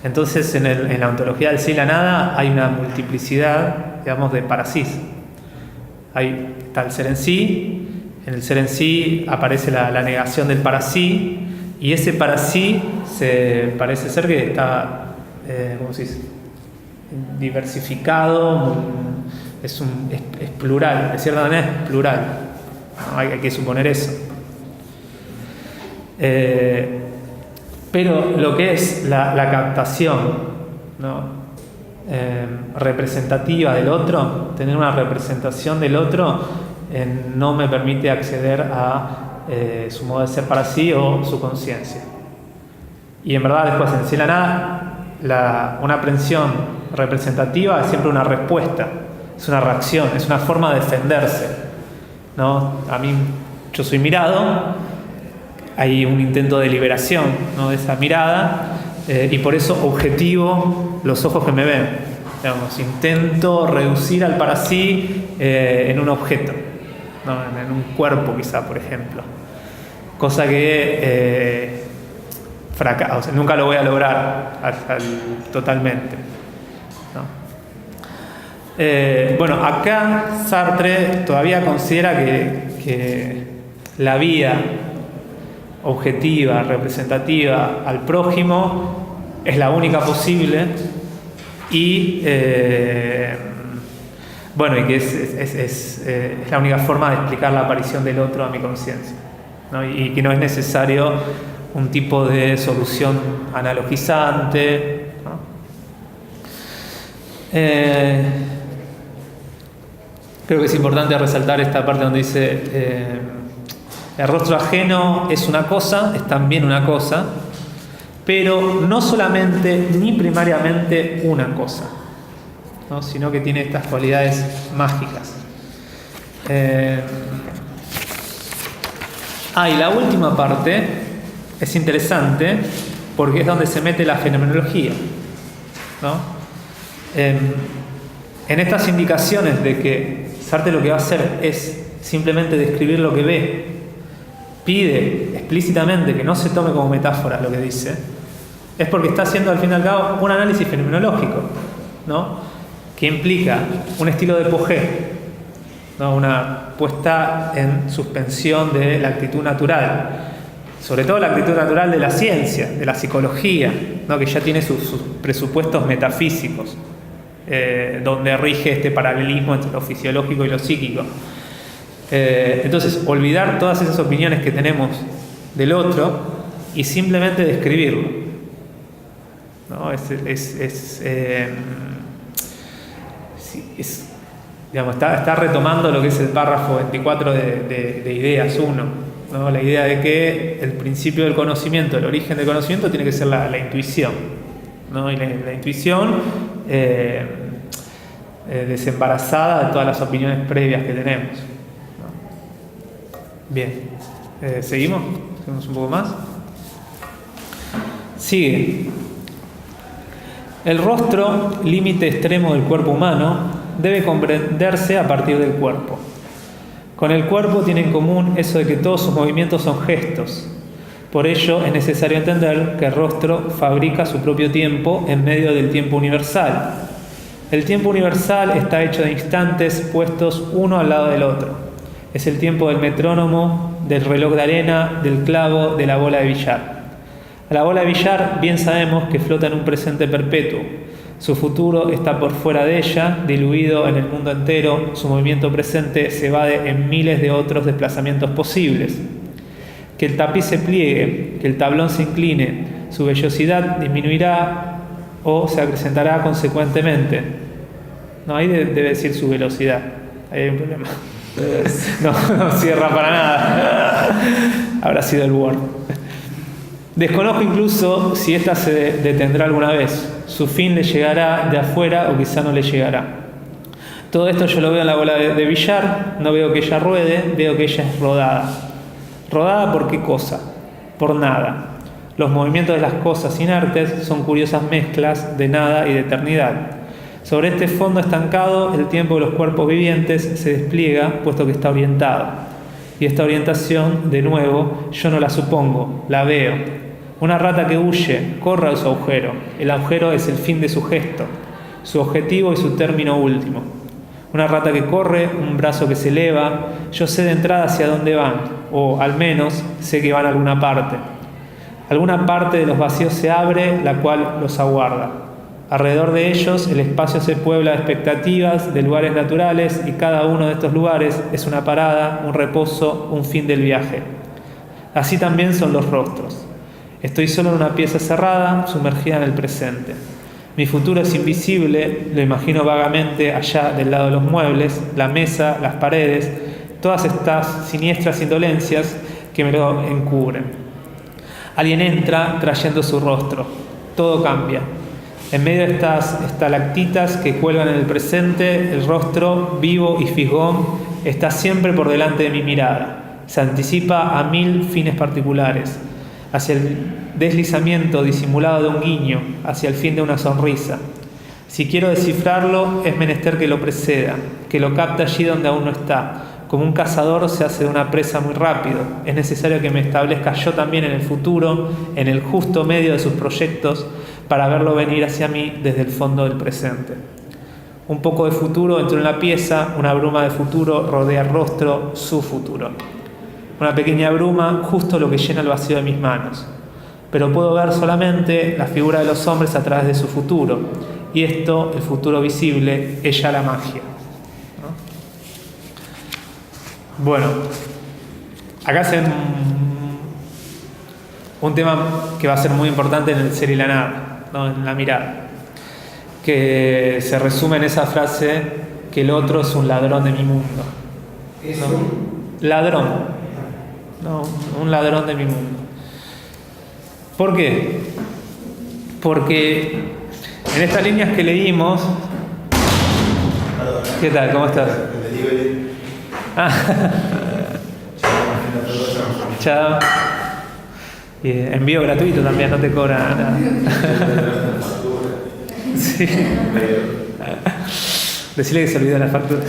Entonces, en la ontología del sí y la nada hay una multiplicidad, digamos, de para sí. Está el ser en sí, en el ser en sí aparece la negación del para sí, y ese para sí parece ser que está, ¿cómo se dice?, diversificado, es plural, de cierta manera es plural, ¿no? Hay que suponer eso. Pero lo que es la captación, ¿no?, representativa del otro, tener una representación del otro, no me permite acceder a su modo de ser para sí o su conciencia. Y en verdad después en sí la nada, una aprehensión representativa es siempre una respuesta, es una reacción, es una forma de defenderse, ¿no? A mí, yo soy mirado, hay un intento de liberación, ¿no?, de esa mirada, y por eso objetivo los ojos que me ven, digamos, intento reducir al para sí en un objeto, ¿no?, en un cuerpo quizá, por ejemplo, cosa que o sea, nunca lo voy a lograr totalmente, ¿no? Bueno, acá Sartre todavía considera que la vía objetiva, representativa al prójimo es la única posible y bueno, y que es la única forma de explicar la aparición del otro a mi conciencia, ¿no? Y que no es necesario un tipo de solución analogizante, ¿no? Creo que es importante resaltar esta parte donde dice el rostro ajeno es una cosa, es también una cosa, pero no solamente ni primariamente una cosa, ¿no?, sino que tiene estas cualidades mágicas. Y la última parte es interesante porque es donde se mete la fenomenología, ¿no? En estas indicaciones de que Sartre lo que va a hacer es simplemente describir lo que ve, pide explícitamente que no se tome como metáfora lo que dice, es porque está haciendo al fin y al cabo un análisis fenomenológico, ¿no?, que implica un estilo de Pogé, ¿no?, una puesta en suspensión de la actitud natural, sobre todo la actitud natural de la ciencia, de la psicología, ¿no?, que ya tiene sus presupuestos metafísicos. donde rige este paralelismo entre lo fisiológico y lo psíquico. Entonces, olvidar todas esas opiniones que tenemos del otro y simplemente describirlo, ¿no? Digamos, está retomando lo que es el párrafo 24 de Ideas 1, ¿no? La idea de que el principio del conocimiento, el origen del conocimiento tiene que ser la intuición, ¿no? Y la intuición desembarazada de todas las opiniones previas que tenemos, ¿no? Bien, ¿seguimos? ¿Seguimos un poco más? Sigue. El rostro, límite extremo del cuerpo humano, debe comprenderse a partir del cuerpo. Con el cuerpo tiene en común eso de que todos sus movimientos son gestos. Por ello es necesario entender que el rostro fabrica su propio tiempo en medio del tiempo universal. El tiempo universal está hecho de instantes puestos uno al lado del otro. Es el tiempo del metrónomo, del reloj de arena, del clavo, de la bola de billar. La bola de billar bien sabemos que flota en un presente perpetuo. Su futuro está por fuera de ella, diluido en el mundo entero. Su movimiento presente se evade en miles de otros desplazamientos posibles. Que el tapiz se pliegue, que el tablón se incline, su vellosidad disminuirá o se acrecentará consecuentemente. No, ahí debe decir su velocidad. Ahí hay un problema. No cierra para nada. Habrá sido el Word. Desconozco incluso si ésta se detendrá alguna vez. Su fin le llegará de afuera o quizá no le llegará. Todo esto yo lo veo en la bola de billar. No veo que ella ruede, veo que ella es rodada. ¿Rodada por qué cosa? Por nada. Los movimientos de las cosas inertes son curiosas mezclas de nada y de eternidad. Sobre este fondo estancado, el tiempo de los cuerpos vivientes se despliega, puesto que está orientado. Y esta orientación, de nuevo, yo no la supongo, la veo. Una rata que huye, corre a su agujero. El agujero es el fin de su gesto, su objetivo y su término último. Una rata que corre, un brazo que se eleva, yo sé de entrada hacia dónde van, o al menos sé que van a alguna parte. Alguna parte de los vacíos se abre, la cual los aguarda. Alrededor de ellos el espacio se puebla de expectativas, de lugares naturales, y cada uno de estos lugares es una parada, un reposo, un fin del viaje. Así también son los rostros. Estoy solo en una pieza cerrada, sumergida en el presente. Mi futuro es invisible, lo imagino vagamente allá del lado de los muebles, la mesa, las paredes, todas estas siniestras indolencias que me lo encubren. Alguien entra trayendo su rostro. Todo cambia. En medio de estas estalactitas que cuelgan en el presente, el rostro, vivo y fisgón, está siempre por delante de mi mirada. Se anticipa a 1000 fines particulares, hacia el deslizamiento disimulado de un guiño, hacia el fin de una sonrisa. Si quiero descifrarlo, es menester que lo preceda, que lo capte allí donde aún no está. Como un cazador se hace de una presa muy rápido, es necesario que me establezca yo también en el futuro, en el justo medio de sus proyectos, para verlo venir hacia mí desde el fondo del presente. Un poco de futuro entró en la pieza, una bruma de futuro rodea el rostro, su futuro. Una pequeña bruma, justo lo que llena el vacío de mis manos. Pero puedo ver solamente la figura de los hombres a través de su futuro. Y esto, el futuro visible, es ya la magia, ¿no? Bueno, acá hacen un tema que va a ser muy importante en el ser y la nada, ¿no? En la mirada. Que se resume en esa frase que el otro es un ladrón de mi mundo. ¿Eso? ¿No? Ladrón. No, un ladrón de mi mundo. ¿Por qué? Porque en estas líneas que leímos... ¿Qué tal? ¿Cómo estás? Chao. Envío gratuito también, no te cobra nada. Sí. Decirle que se olvidó la factura.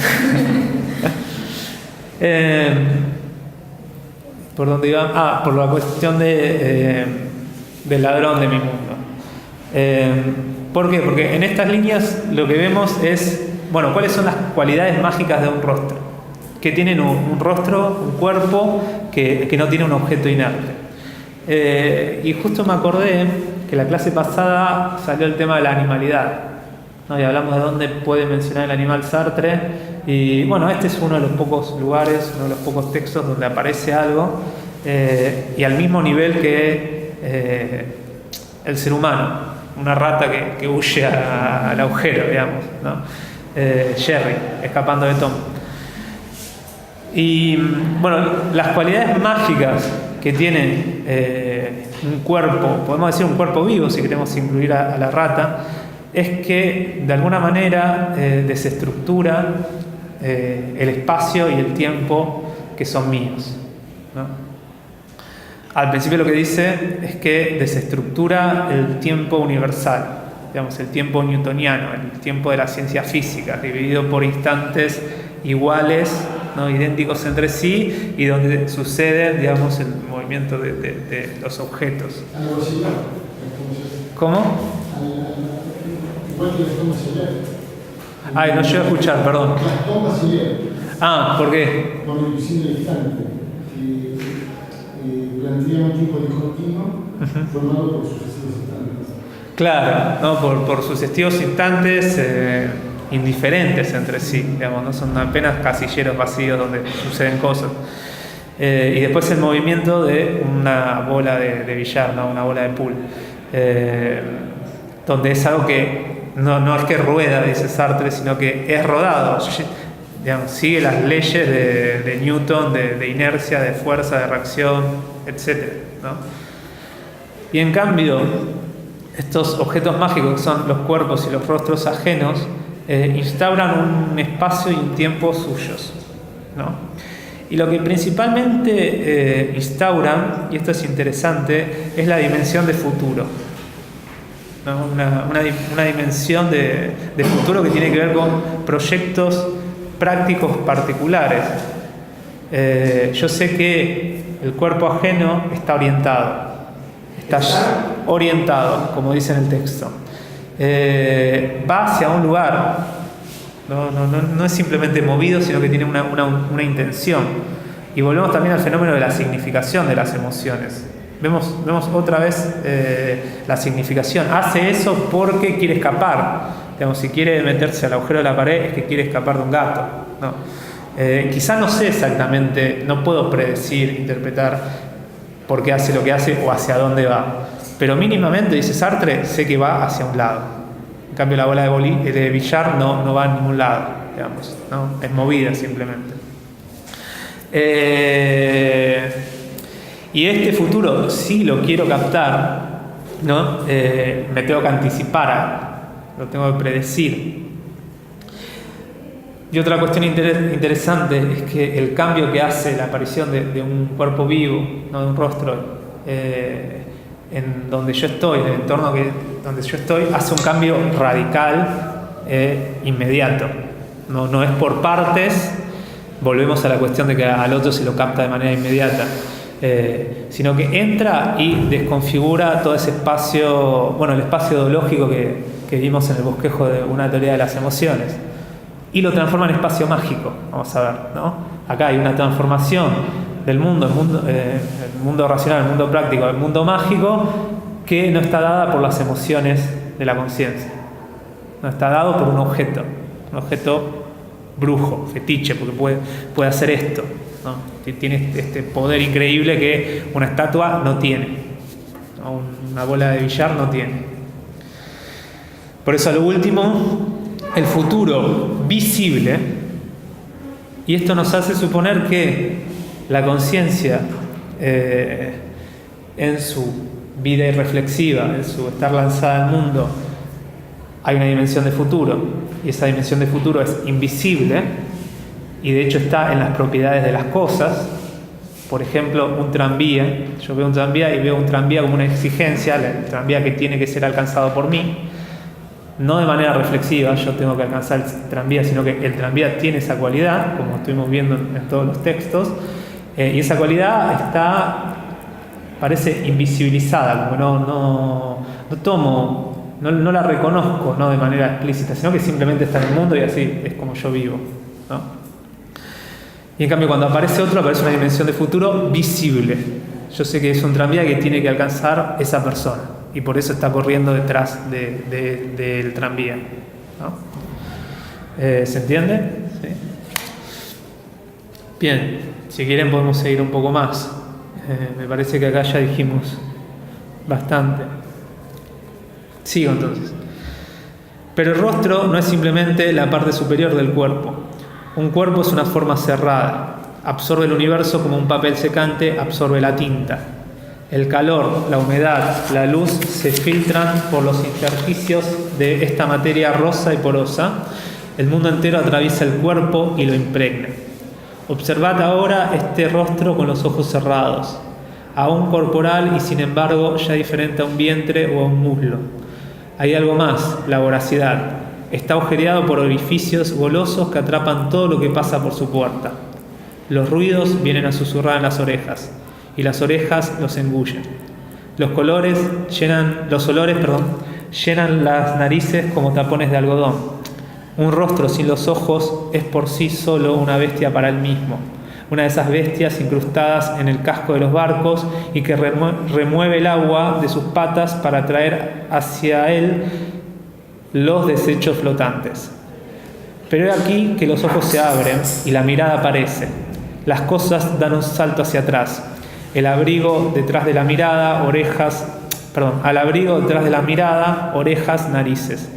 ¿Por dónde iba? Por la cuestión del ladrón de mi mundo. ¿Por qué? Porque en estas líneas lo que vemos es, bueno, cuáles son las cualidades mágicas de un rostro. Que tienen un rostro, un cuerpo, que no tiene un objeto inerte. Y justo me acordé que la clase pasada salió el tema de la animalidad, ¿no? Y hablamos de dónde puede mencionar el animal Sartre. Y bueno, este es uno de los pocos lugares, uno de los pocos textos donde aparece algo, y al mismo nivel que el ser humano, una rata que huye al agujero, digamos, ¿no? Jerry, escapando de Tom. Y bueno, las cualidades mágicas que tiene un cuerpo, podemos decir un cuerpo vivo si queremos incluir a la rata, es que de alguna manera desestructura el espacio y el tiempo que son míos, ¿no? Al principio lo que dice es que desestructura el tiempo universal, digamos, el tiempo newtoniano, el tiempo de la ciencia física, dividido por instantes iguales, ¿no? Idénticos entre sí, y donde sucede, digamos, el movimiento de los objetos. Algo similar. ¿Cómo? Igual que las tomas Siller. Ay, no llego a escuchar, perdón. Las tomas Siller. Ah, ¿por qué? Por reducir el instante. Plantea un tiempo discontinuo formado por sucesivos instantes. Claro, ¿no? por sucesivos instantes indiferentes entre sí, digamos, no son apenas casilleros vacíos donde suceden cosas. Y después el movimiento de una bola de billar, ¿no? Una bola de pool, donde es algo que no es que rueda, dice Sartre, sino que es rodado, digamos, sigue las leyes de Newton, de inercia, de fuerza, de reacción, etc., ¿no? Y en cambio, estos objetos mágicos que son los cuerpos y los rostros ajenos instauran un espacio y un tiempo suyos, ¿no? Y lo que principalmente instauran, y esto es interesante, es la dimensión de futuro, ¿no? Una dimensión de futuro que tiene que ver con proyectos prácticos particulares. Yo sé que el cuerpo ajeno está orientado, como dice en el texto. Va hacia un lugar, no es simplemente movido, sino que tiene una intención. Y volvemos también al fenómeno de la significación de las emociones. Vemos otra vez la significación. Hace eso porque quiere escapar. Digamos, si quiere meterse al agujero de la pared es que quiere escapar de un gato, ¿no? Quizás no sé exactamente, no puedo predecir, interpretar por qué hace lo que hace o hacia dónde va, pero mínimamente, dice Sartre, sé que va hacia un lado. En cambio la bola de billar no va a ningún lado, digamos, ¿no? Es movida simplemente. Y este futuro, si lo quiero captar, ¿no? Me tengo que anticipar, lo tengo que predecir. Y otra cuestión interesante es que el cambio que hace la aparición de un cuerpo vivo, no de un rostro, en donde yo estoy, en el entorno donde yo estoy, hace un cambio radical, inmediato. No es por partes, volvemos a la cuestión de que al otro se lo capta de manera inmediata, sino que entra y desconfigura todo ese espacio, bueno, el espacio ideológico que vimos en el bosquejo de una teoría de las emociones, y lo transforma en espacio mágico. Vamos a ver, ¿no? Acá hay una transformación del mundo, el mundo racional, el mundo práctico, el mundo mágico, que no está dada por las emociones de la conciencia, no está dado por un objeto brujo, fetiche, porque puede hacer esto, ¿no? Tiene este poder increíble que una estatua no tiene, ¿no? Una bola de billar no tiene. Por eso, a lo último, el futuro visible, y esto nos hace suponer que la conciencia, en su vida irreflexiva, en su estar lanzada al mundo, hay una dimensión de futuro, y esa dimensión de futuro es invisible, y de hecho está en las propiedades de las cosas. Por ejemplo, un tranvía, yo veo un tranvía y veo un tranvía como una exigencia, el tranvía que tiene que ser alcanzado por mí, no de manera reflexiva, yo tengo que alcanzar el tranvía, sino que el tranvía tiene esa cualidad, como estuvimos viendo en todos los textos, y esa cualidad parece invisibilizada, como no la reconozco, no de manera explícita, sino que simplemente está en el mundo y así es como yo vivo, ¿no? Y en cambio, cuando aparece una dimensión de futuro visible. Yo sé que es un tranvía que tiene que alcanzar esa persona, y por eso está corriendo detrás del tranvía, ¿no? ¿Se entiende? ¿Sí? Bien, si quieren podemos seguir un poco más. Me parece que acá ya dijimos bastante. Sigo entonces. Pero el rostro no es simplemente la parte superior del cuerpo. Un cuerpo es una forma cerrada. Absorbe el universo como un papel secante absorbe la tinta. El calor, la humedad, la luz se filtran por los intersticios de esta materia rosa y porosa. El mundo entero atraviesa el cuerpo y lo impregna. Observad ahora este rostro con los ojos cerrados, aún corporal y sin embargo ya diferente a un vientre o a un muslo. Hay algo más, la voracidad. Está agujereado por orificios golosos que atrapan todo lo que pasa por su puerta. Los ruidos vienen a susurrar en las orejas y las orejas los engullen. Los olores llenan las narices como tapones de algodón. Un rostro sin los ojos es por sí solo una bestia para él mismo, una de esas bestias incrustadas en el casco de los barcos y que remueve el agua de sus patas para traer hacia él los desechos flotantes. Pero he aquí que los ojos se abren y la mirada aparece. Las cosas dan un salto hacia atrás. Al abrigo detrás de la mirada, orejas, narices.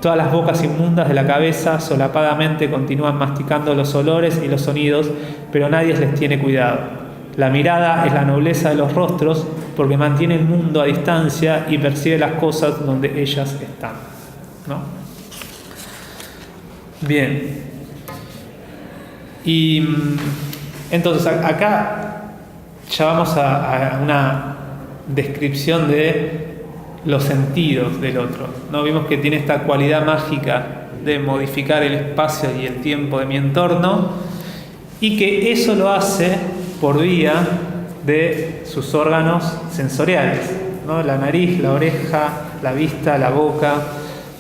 Todas las bocas inmundas de la cabeza solapadamente continúan masticando los olores y los sonidos, pero nadie les tiene cuidado. La mirada es la nobleza de los rostros porque mantiene el mundo a distancia y percibe las cosas donde ellas están, ¿no? Bien. Y entonces acá ya vamos a una descripción de los sentidos del otro, ¿no? Vimos que tiene esta cualidad mágica de modificar el espacio y el tiempo de mi entorno y que eso lo hace por vía de sus órganos sensoriales, ¿no? La nariz, la oreja, la vista, la boca,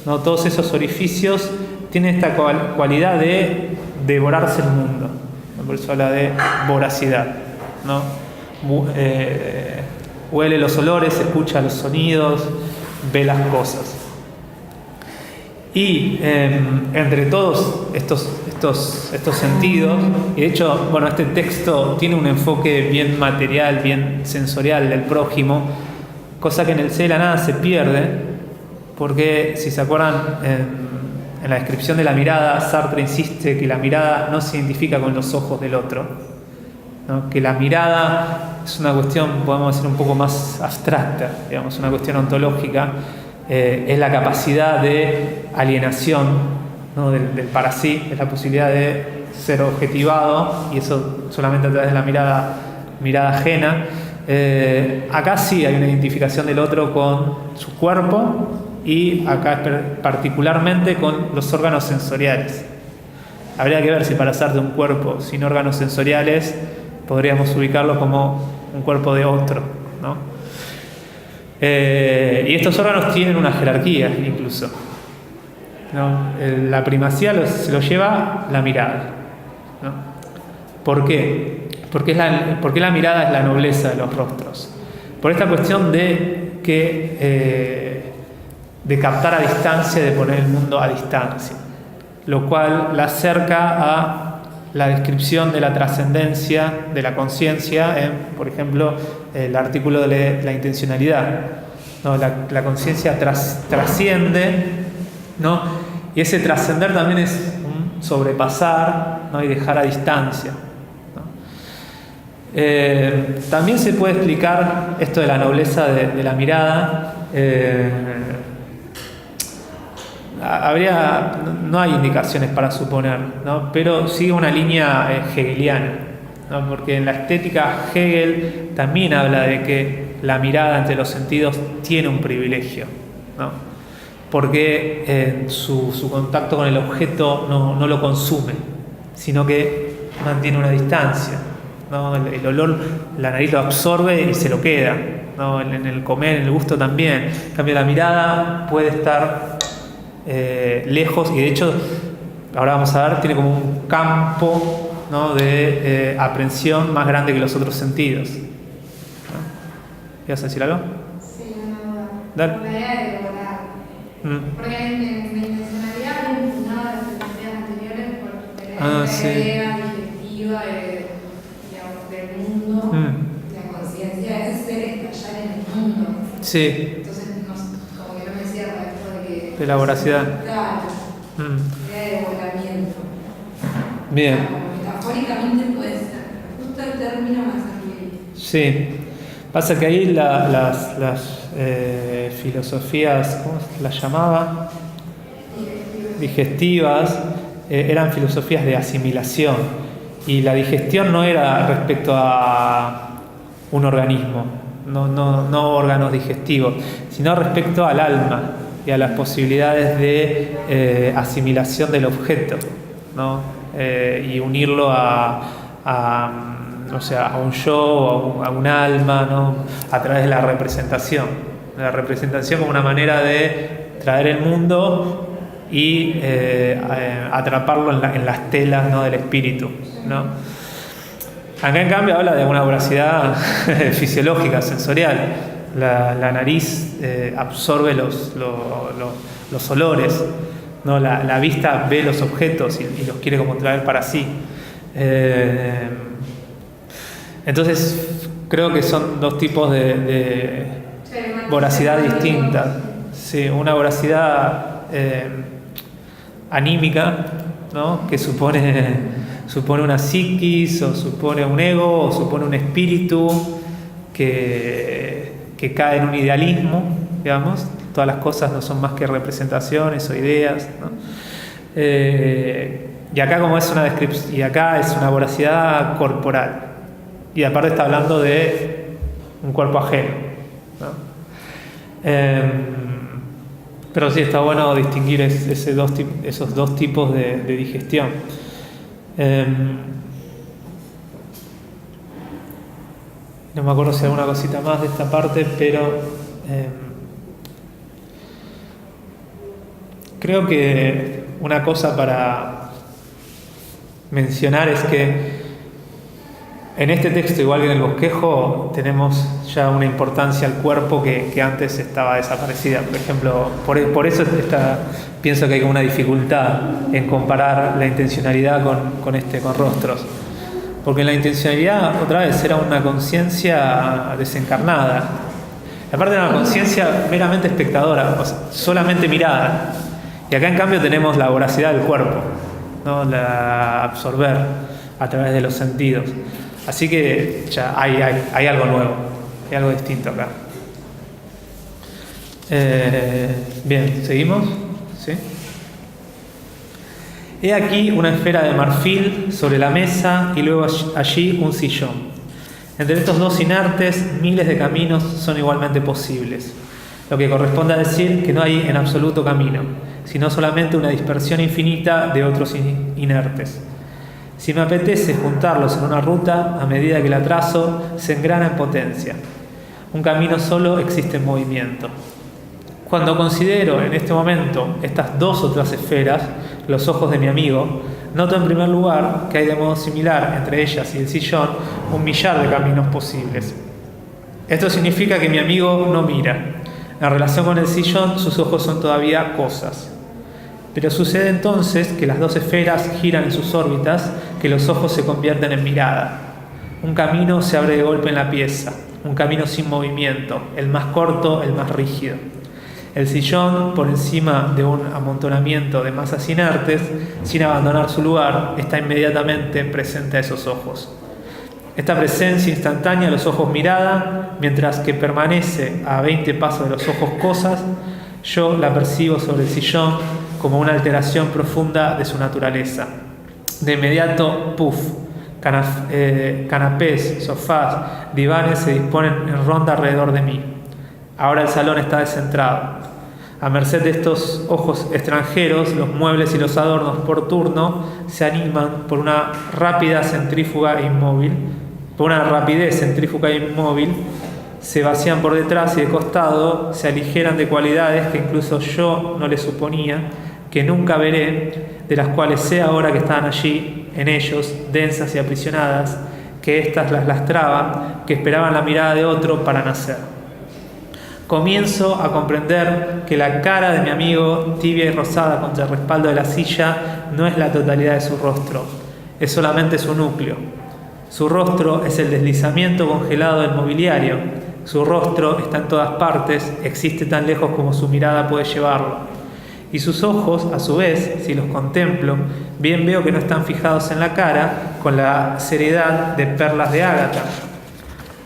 ¿no? Todos esos orificios tienen esta cualidad de devorarse el mundo, ¿no? Por eso habla de voracidad, ¿no? Huele los olores, escucha los sonidos, ve las cosas. Y entre todos estos sentidos, y de hecho, bueno, este texto tiene un enfoque bien material, bien sensorial del prójimo, cosa que en el C de la nada se pierde, porque si se acuerdan, en la descripción de la mirada, Sartre insiste que la mirada no se identifica con los ojos del otro, ¿no? Que la mirada es una cuestión, podemos decir, un poco más abstracta, digamos, una cuestión ontológica, es la capacidad de alienación, ¿no? del para sí, es la posibilidad de ser objetivado, y eso solamente a través de la mirada ajena. Acá sí hay una identificación del otro con su cuerpo y acá particularmente con los órganos sensoriales. Habría que ver si para hacer de un cuerpo sin órganos sensoriales podríamos ubicarlo como un cuerpo de otro, ¿no? Y estos órganos tienen una jerarquía incluso, ¿no? La primacía se lo lleva la mirada, ¿no? ¿Por qué? Porque la mirada es la nobleza de los rostros. Por esta cuestión de captar a distancia, de poner el mundo a distancia, lo cual la acerca a la descripción de la trascendencia de la conciencia en, por ejemplo, el artículo de la intencionalidad, ¿no? La conciencia trasciende, ¿no? Y ese trascender también es un sobrepasar, ¿no? Y dejar a distancia, ¿no? También se puede explicar esto de la nobleza de la mirada. No hay indicaciones para suponer, ¿no? Pero sigue una línea hegeliana, ¿no? Porque en la estética Hegel también habla de que la mirada entre los sentidos tiene un privilegio, ¿no? Porque su contacto con el objeto no lo consume, sino que mantiene una distancia, ¿no? El olor, la nariz lo absorbe y se lo queda, ¿no? En el comer, en el gusto también. En cambio, la mirada puede estar lejos, y de hecho ahora vamos a ver, tiene como un campo, ¿no? de aprehensión más grande que los otros sentidos, ¿no? ¿Ibas a decir algo? Sí, una duda. Dale. Por la idea de devorar. Porque en la intencionalidad La sí. idea digestiva digamos, del mundo, la conciencia es ser estallar en el mundo. Sí, Entonces, como que no me cierra esto de que. de la voracidad. Claro, idea de volamiento. Bien. Metafóricamente puede ser. Justo el término más aquí. Sí. Pasa que ahí las filosofías, ¿cómo se las llamaba? Digestivas, eran filosofías de asimilación. Y la digestión no era respecto a un organismo, no órganos digestivos, sino respecto al alma y a las posibilidades de asimilación del objeto, ¿no? Y unirlo o sea, a un yo, a un alma, ¿no? A través de la representación. La representación como una manera de traer el mundo y atraparlo en las telas, ¿no? Del espíritu, ¿no? Acá en cambio habla de una voracidad fisiológica, sensorial. La nariz absorbe los olores, ¿no? La vista ve los objetos y los quiere como traer para sí. Entonces creo que son dos tipos de voracidad distintas. Sí, una voracidad anímica, ¿no? Que supone una psiquis, o supone un ego, o supone un espíritu que cae en un idealismo, digamos. Todas las cosas no son más que representaciones o ideas, ¿no? Y acá como es una descripción, y acá es una voracidad corporal. Y aparte está hablando de un cuerpo ajeno, ¿no? Pero sí está bueno distinguir esos dos tipos de digestión. No me acuerdo si hay alguna cosita más de esta parte, pero creo que una cosa para mencionar es que en este texto, igual que en el bosquejo, tenemos ya una importancia al cuerpo que antes estaba desaparecida. Por ejemplo, por eso pienso que hay una dificultad en comparar la intencionalidad con rostros. Porque la intencionalidad, otra vez, era una conciencia desencarnada. Aparte era una conciencia meramente espectadora, o sea, solamente mirada. Y acá en cambio tenemos la voracidad del cuerpo, ¿no? La absorber a través de los sentidos. Así que ya hay algo nuevo, hay algo distinto acá. Bien, ¿seguimos? ¿Sí? He aquí una esfera de marfil sobre la mesa y luego allí un sillón. Entre estos dos inertes, miles de caminos son igualmente posibles, lo que corresponde a decir que no hay en absoluto camino, sino solamente una dispersión infinita de otros inertes. Si me apetece juntarlos en una ruta, a medida que la trazo, se engrana en potencia. Un camino solo existe en movimiento. Cuando considero en este momento estas dos otras esferas, los ojos de mi amigo, noto en primer lugar que hay de modo similar entre ellas y el sillón 1.000.000 de caminos posibles. Esto significa que mi amigo no mira. En relación con el sillón, sus ojos son todavía cosas. Pero sucede entonces que las dos esferas giran en sus órbitas, que los ojos se convierten en mirada. Un camino se abre de golpe en la pieza, un camino sin movimiento, el más corto, el más rígido. El sillón, por encima de un amontonamiento de masas inertes, sin abandonar su lugar, está inmediatamente presente a esos ojos. Esta presencia instantánea de los ojos mirada, mientras que permanece a 20 pasos de los ojos cosas, yo la percibo sobre el sillón como una alteración profunda de su naturaleza. De inmediato, canapés, sofás, divanes se disponen en ronda alrededor de mí. Ahora el salón está descentrado. A merced de estos ojos extranjeros, los muebles y los adornos por turno se animan por una rapidez centrífuga e inmóvil, se vacían por detrás y de costado, se aligeran de cualidades que incluso yo no les suponía, que nunca veré, de las cuales sé ahora que estaban allí, en ellos, densas y aprisionadas, que éstas las lastraban, que esperaban la mirada de otro para nacer. Comienzo a comprender que la cara de mi amigo, tibia y rosada contra el respaldo de la silla, no es la totalidad de su rostro, es solamente su núcleo. Su rostro es el deslizamiento congelado del mobiliario. Su rostro está en todas partes, existe tan lejos como su mirada puede llevarlo. Y sus ojos, a su vez, si los contemplo, bien veo que no están fijados en la cara con la seriedad de perlas de ágata.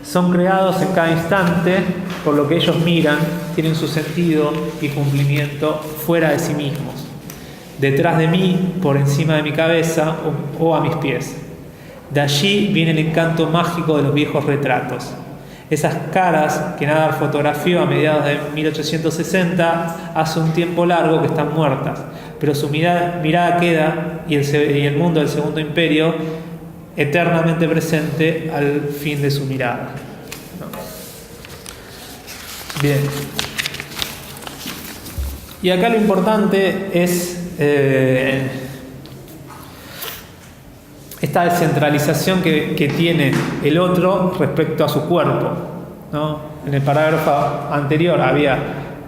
Son creados en cada instante por lo que ellos miran, tienen su sentido y cumplimiento fuera de sí mismos, detrás de mí, por encima de mi cabeza o a mis pies. De allí viene el encanto mágico de los viejos retratos. Esas caras que Nadar fotografió a mediados de 1860 hace un tiempo largo que están muertas, pero su mirada queda y el mundo del Segundo Imperio eternamente presente al fin de su mirada. Bien. Y acá lo importante es esta descentralización que tiene el otro respecto a su cuerpo, ¿no? En el parágrafo anterior había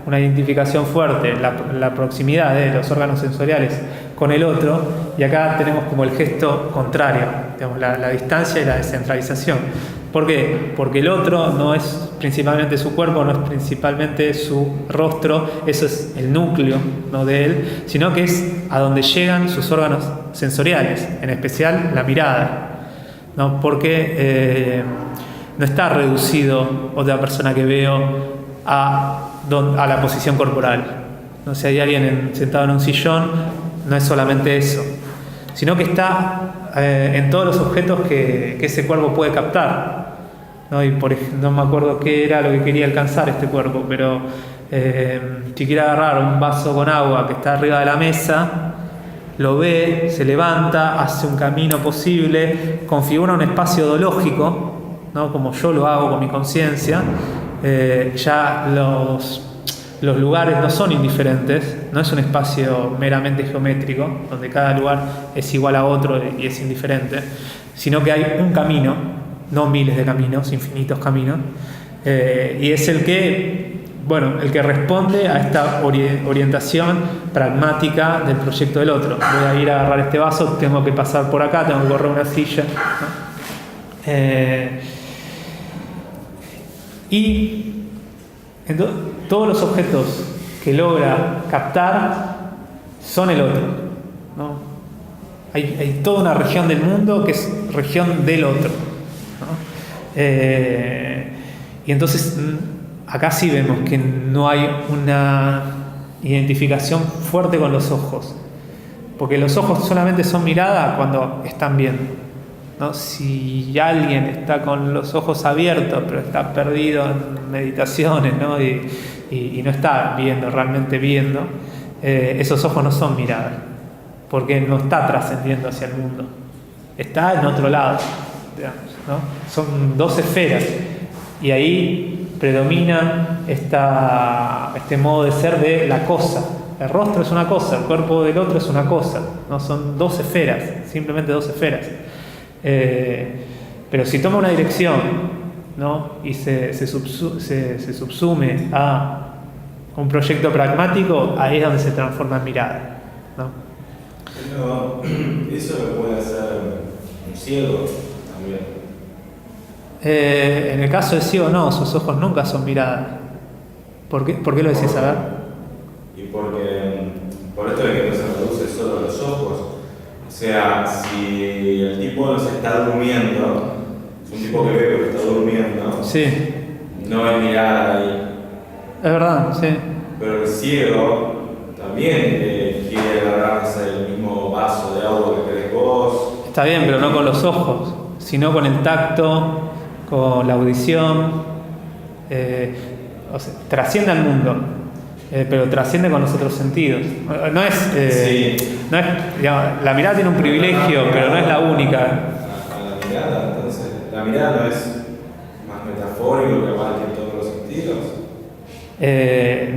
una identificación fuerte, la proximidad de los órganos sensoriales con el otro, y acá tenemos como el gesto contrario, digamos, la distancia y la descentralización. ¿Por qué? Porque el otro no es principalmente su cuerpo, no es principalmente su rostro, eso es el núcleo, ¿no?, de él, sino que es a donde llegan sus órganos sensoriales, en especial la mirada, ¿no? Porque no está reducido otra persona que veo a la posición corporal. No sé, hay alguien sentado en un sillón, no es solamente eso, sino que está en todos los objetos que ese cuerpo puede captar, ¿no? Y no me acuerdo qué era lo que quería alcanzar este cuerpo, pero si quiere agarrar un vaso con agua que está arriba de la mesa, lo ve, se levanta, hace un camino posible, configura un espacio odológico, ¿no?, como yo lo hago con mi conciencia. Ya los lugares no son indiferentes, no es un espacio meramente geométrico, donde cada lugar es igual a otro y es indiferente, sino que hay un camino, no miles de caminos, infinitos caminos, y es el que responde a esta orientación pragmática del proyecto del otro. Voy a ir a agarrar este vaso, tengo que pasar por acá, tengo que correr una silla, ¿no? Y entonces, todos los objetos que logra captar son el otro, ¿no? Hay toda una región del mundo que es región del otro, ¿no? Y entonces acá sí vemos que no hay una identificación fuerte con los ojos, porque los ojos solamente son mirada cuando están viendo, ¿no? Si alguien está con los ojos abiertos pero está perdido en meditaciones, ¿no?, y no está realmente viendo, esos ojos no son miradas, porque no está trascendiendo hacia el mundo, está en otro lado, digamos, ¿no? Son dos esferas y ahí predomina este modo de ser de la cosa. El rostro es una cosa, el cuerpo del otro es una cosa, ¿no? Son dos esferas, simplemente dos esferas. Pero si toma una dirección, ¿no?, y se subsume a un proyecto pragmático, ahí es donde se transforma en mirada, ¿no? Pero eso lo puede hacer un ciego también. En el caso del ciego no, sus ojos nunca son miradas. ¿Por qué lo decís, a ver? Y porque por esto de que no se reduce solo a los ojos. O sea, si el tipo no se está durmiendo, es un tipo que ve que está durmiendo, sí, no hay mirada ahí. Es verdad, sí. Pero el ciego también quiere agarrarse el mismo vaso de agua que querés vos. Está bien, pero no con los ojos, sino con el tacto, con la audición. O sea, trasciende al mundo, pero trasciende con los otros sentidos. No es, sí. No es, digamos, la mirada tiene un privilegio, pero no es la única. La mirada, entonces, la mirada no es más metafórico que abarque todos los sentidos.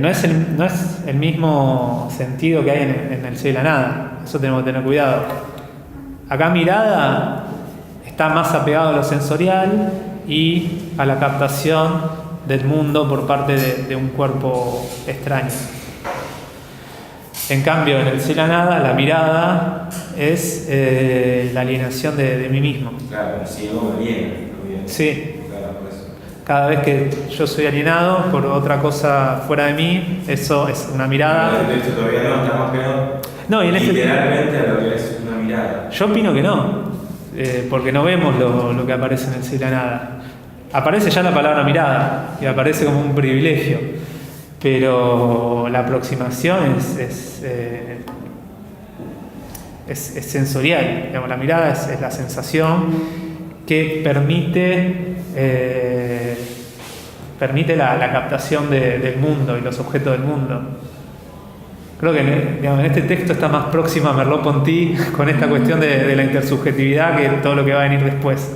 No es el mismo sentido que hay en el cielo y la nada. Eso tenemos que tener cuidado. Acá mirada está más apegado a lo sensorial y a la captación del mundo por parte de un cuerpo extraño. En cambio, en el ser a nada, la mirada es la alienación de mí mismo. Claro, si no me viene. Sí. Claro, por eso. Cada vez que yo soy alienado por otra cosa fuera de mí, eso es una mirada. De hecho, todavía no, estamos que no. No, y en literalmente a lo que es una mirada. Yo opino que no, porque no vemos lo que aparece en el ser a nada. Aparece ya la palabra mirada, y aparece como un privilegio, pero la aproximación es sensorial. Digamos, la mirada es la sensación que permite la captación del mundo y los objetos del mundo. Creo que en este texto está más próxima a Merleau-Ponty con esta cuestión de la intersubjetividad que todo lo que va a venir después.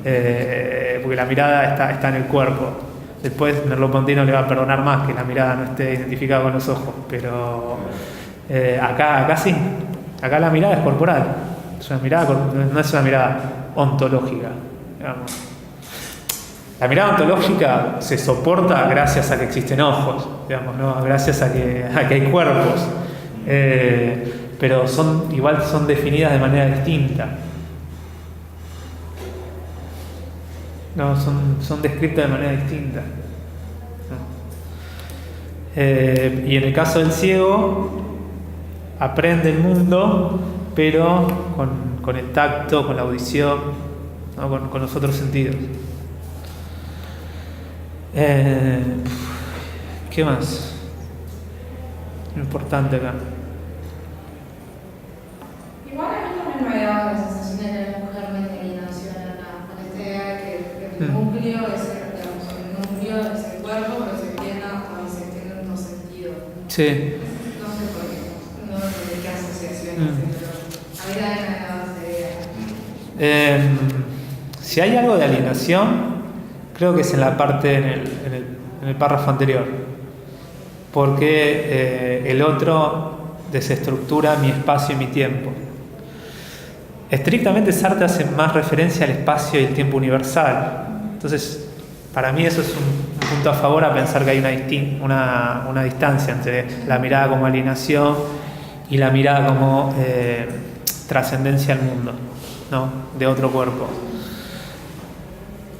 Porque la mirada está en el cuerpo. Después Merleau-Ponty no le va a perdonar más que la mirada no esté identificada con los ojos, pero acá sí. Acá la mirada es corporal. Es una mirada, no es una mirada ontológica, digamos. La mirada ontológica se soporta gracias a que existen ojos, digamos, ¿no? Gracias a que hay cuerpos, pero igual son definidas de manera distinta. No, son descritas de manera distinta. Y en el caso del ciego, aprende el mundo, pero con el tacto, con la audición, ¿no? con los otros sentidos. ¿Qué más? Importante acá. Igual a mí también me ha dado la sensación de tener un germen de alienación acá, con esta idea de que el núcleo es el cuerpo, pero se extiende en otro sentido. Sí. No sé por qué, no sé de qué asociación pero a mí también me ha dado esa idea. Si hay algo de alienación, creo que es en la parte, en el párrafo anterior, porque el otro desestructura mi espacio y mi tiempo. Estrictamente Sartre hace más referencia al espacio y el tiempo universal. Entonces, para mí eso es un punto a favor a pensar que hay una distancia entre la mirada como alienación y la mirada como trascendencia al mundo, ¿no? De otro cuerpo.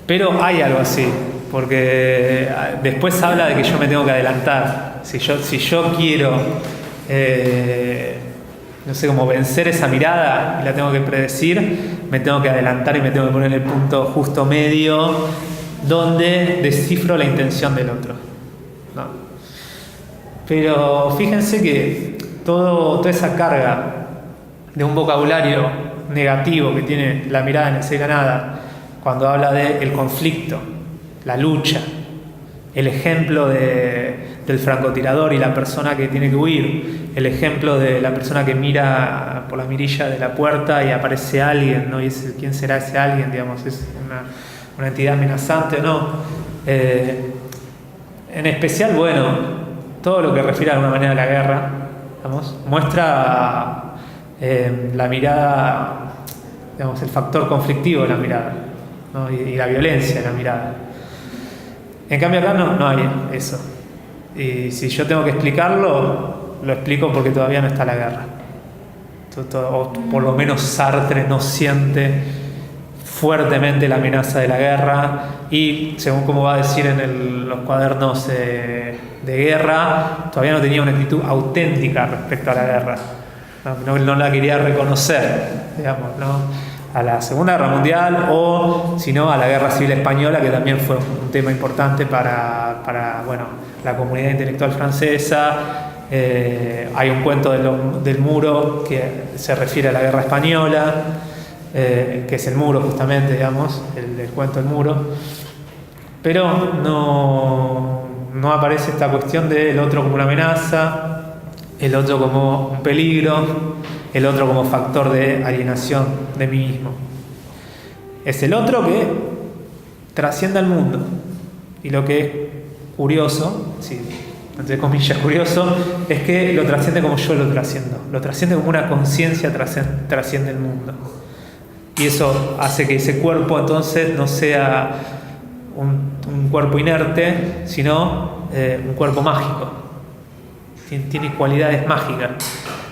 Pero hay algo así, porque después habla de que yo me tengo que adelantar. Si yo quiero, no sé, como vencer esa mirada y la tengo que predecir, me tengo que adelantar y me tengo que poner en el punto justo medio donde descifro la intención del otro, ¿no? Pero fíjense que toda esa carga de un vocabulario negativo que tiene la mirada en el ser a nada, cuando habla del conflicto, la lucha, el ejemplo del francotirador y la persona que tiene que huir, el ejemplo de la persona que mira por la mirilla de la puerta y aparece alguien, ¿no? Y ¿quién será ese alguien? Digamos, es una entidad amenazante o no. En especial, bueno, todo lo que refiere de alguna manera a la guerra, digamos, muestra la mirada, digamos, el factor conflictivo de la mirada, ¿no? y la violencia de la mirada. En cambio acá no hay eso. Y si yo tengo que explicarlo, lo explico porque todavía no está la guerra. O por lo menos Sartre no siente fuertemente la amenaza de la guerra y, según como va a decir en los cuadernos de guerra, todavía no tenía una actitud auténtica respecto a la guerra. No la quería reconocer, digamos, ¿no? A la Segunda Guerra Mundial o, si no, a la Guerra Civil Española, que también fue un tema importante para bueno, la comunidad intelectual francesa. Hay un cuento del muro que se refiere a la Guerra Española, que es el muro justamente, digamos, el cuento del muro. Pero no aparece esta cuestión del otro como una amenaza, el otro como un peligro, el otro como factor de alienación de mí mismo. Es el otro que trasciende al mundo. Y lo que es curioso, sí, entre comillas curioso, es que lo trasciende como yo lo trasciendo. Lo trasciende como una conciencia trasciende el mundo. Y eso hace que ese cuerpo entonces no sea un cuerpo inerte, sino un cuerpo mágico. Tiene cualidades mágicas.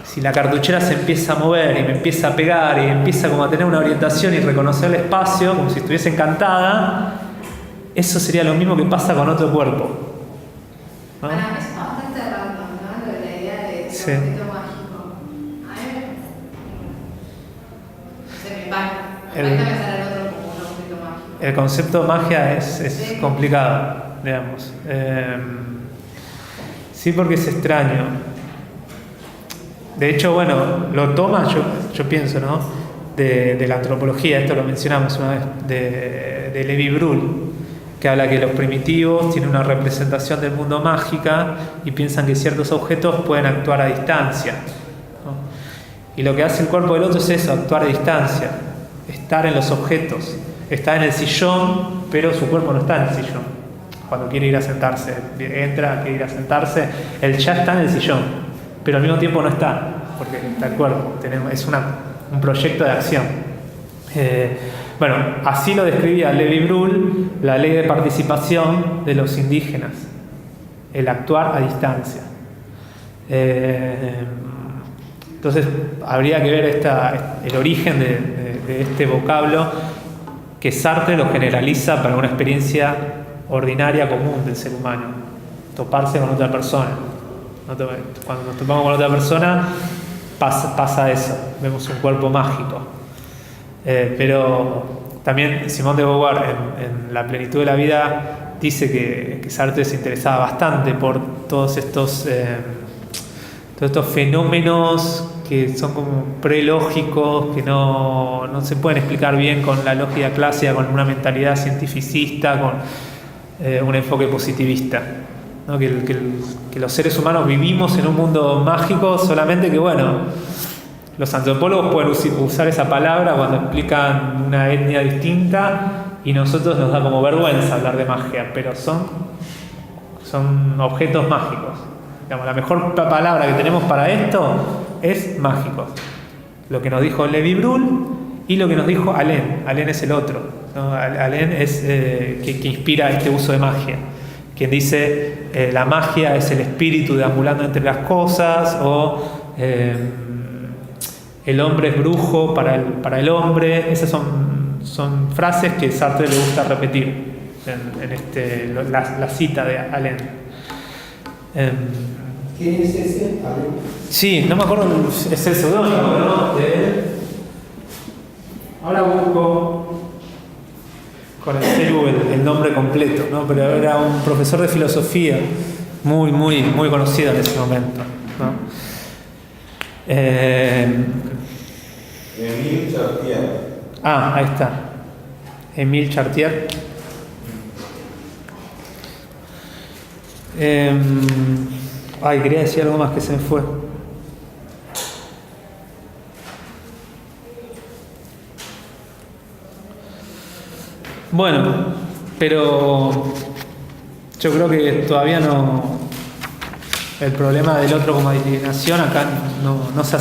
Si la cartuchera se empieza a mover y me empieza a pegar y empieza como a tener una orientación y reconocer el espacio como si estuviese encantada, eso sería lo mismo que pasa con otro cuerpo, ¿no? Para mí es bastante random, ¿no? Lo de la idea de Sí. objeto mágico. A mí se me va. Me El- parece pensar el otro como un objeto mágico. El concepto de magia es Sí. complicado, digamos. Sí, porque es extraño. De hecho, bueno, lo toma, yo pienso, ¿no? De la antropología, esto lo mencionamos una vez, de Levi Brühl, que habla que los primitivos tienen una representación del mundo mágica y piensan que ciertos objetos pueden actuar a distancia, ¿no? Y lo que hace el cuerpo del otro es eso, actuar a distancia, estar en los objetos, está en el sillón, pero su cuerpo no está en el sillón. Cuando quiere ir a sentarse, entra, quiere ir a sentarse, él ya está en el sillón, pero al mismo tiempo no está, porque está el cuerpo, es un proyecto de acción. Bueno, así lo describía Levi Brühl, la ley de participación de los indígenas, el actuar a distancia. Entonces, habría que ver el origen de este vocablo, que Sartre lo generaliza para una experiencia ordinaria, común del ser humano, toparse con otra persona. Cuando nos topamos con otra persona pasa eso, vemos un cuerpo mágico. Pero también Simone de Beauvoir en La plenitud de la vida dice que Sartre se interesaba bastante por todos estos fenómenos que son como prelógicos, que no se pueden explicar bien con la lógica clásica, con una mentalidad cientificista, con un enfoque positivista, ¿no? Que los seres humanos vivimos en un mundo mágico, solamente que, bueno, los antropólogos pueden usar esa palabra cuando explican una etnia distinta y nosotros nos da como vergüenza hablar de magia, pero son objetos mágicos. Digamos, la mejor palabra que tenemos para esto es mágicos. Lo que nos dijo Levi Brühl y lo que nos dijo Alain. Alain es el otro, ¿no? Alain es que inspira este uso de magia. Quien dice la magia es el espíritu deambulando entre las cosas, o el hombre es brujo para el hombre. Esas son frases que Sartre le gusta repetir en la cita de Alain. ¿Quién es ese? Sí, no me acuerdo, es el seudónimo, ¿no? Ahora busco con el celu el nombre completo, ¿no? Pero era un profesor de filosofía muy, muy, muy conocido en ese momento, ¿no? Émile Chartier. Ahí está. Émile Chartier. Quería decir algo más que se me fue. Bueno, pero yo creo que todavía no. El problema del otro como adivinación acá no se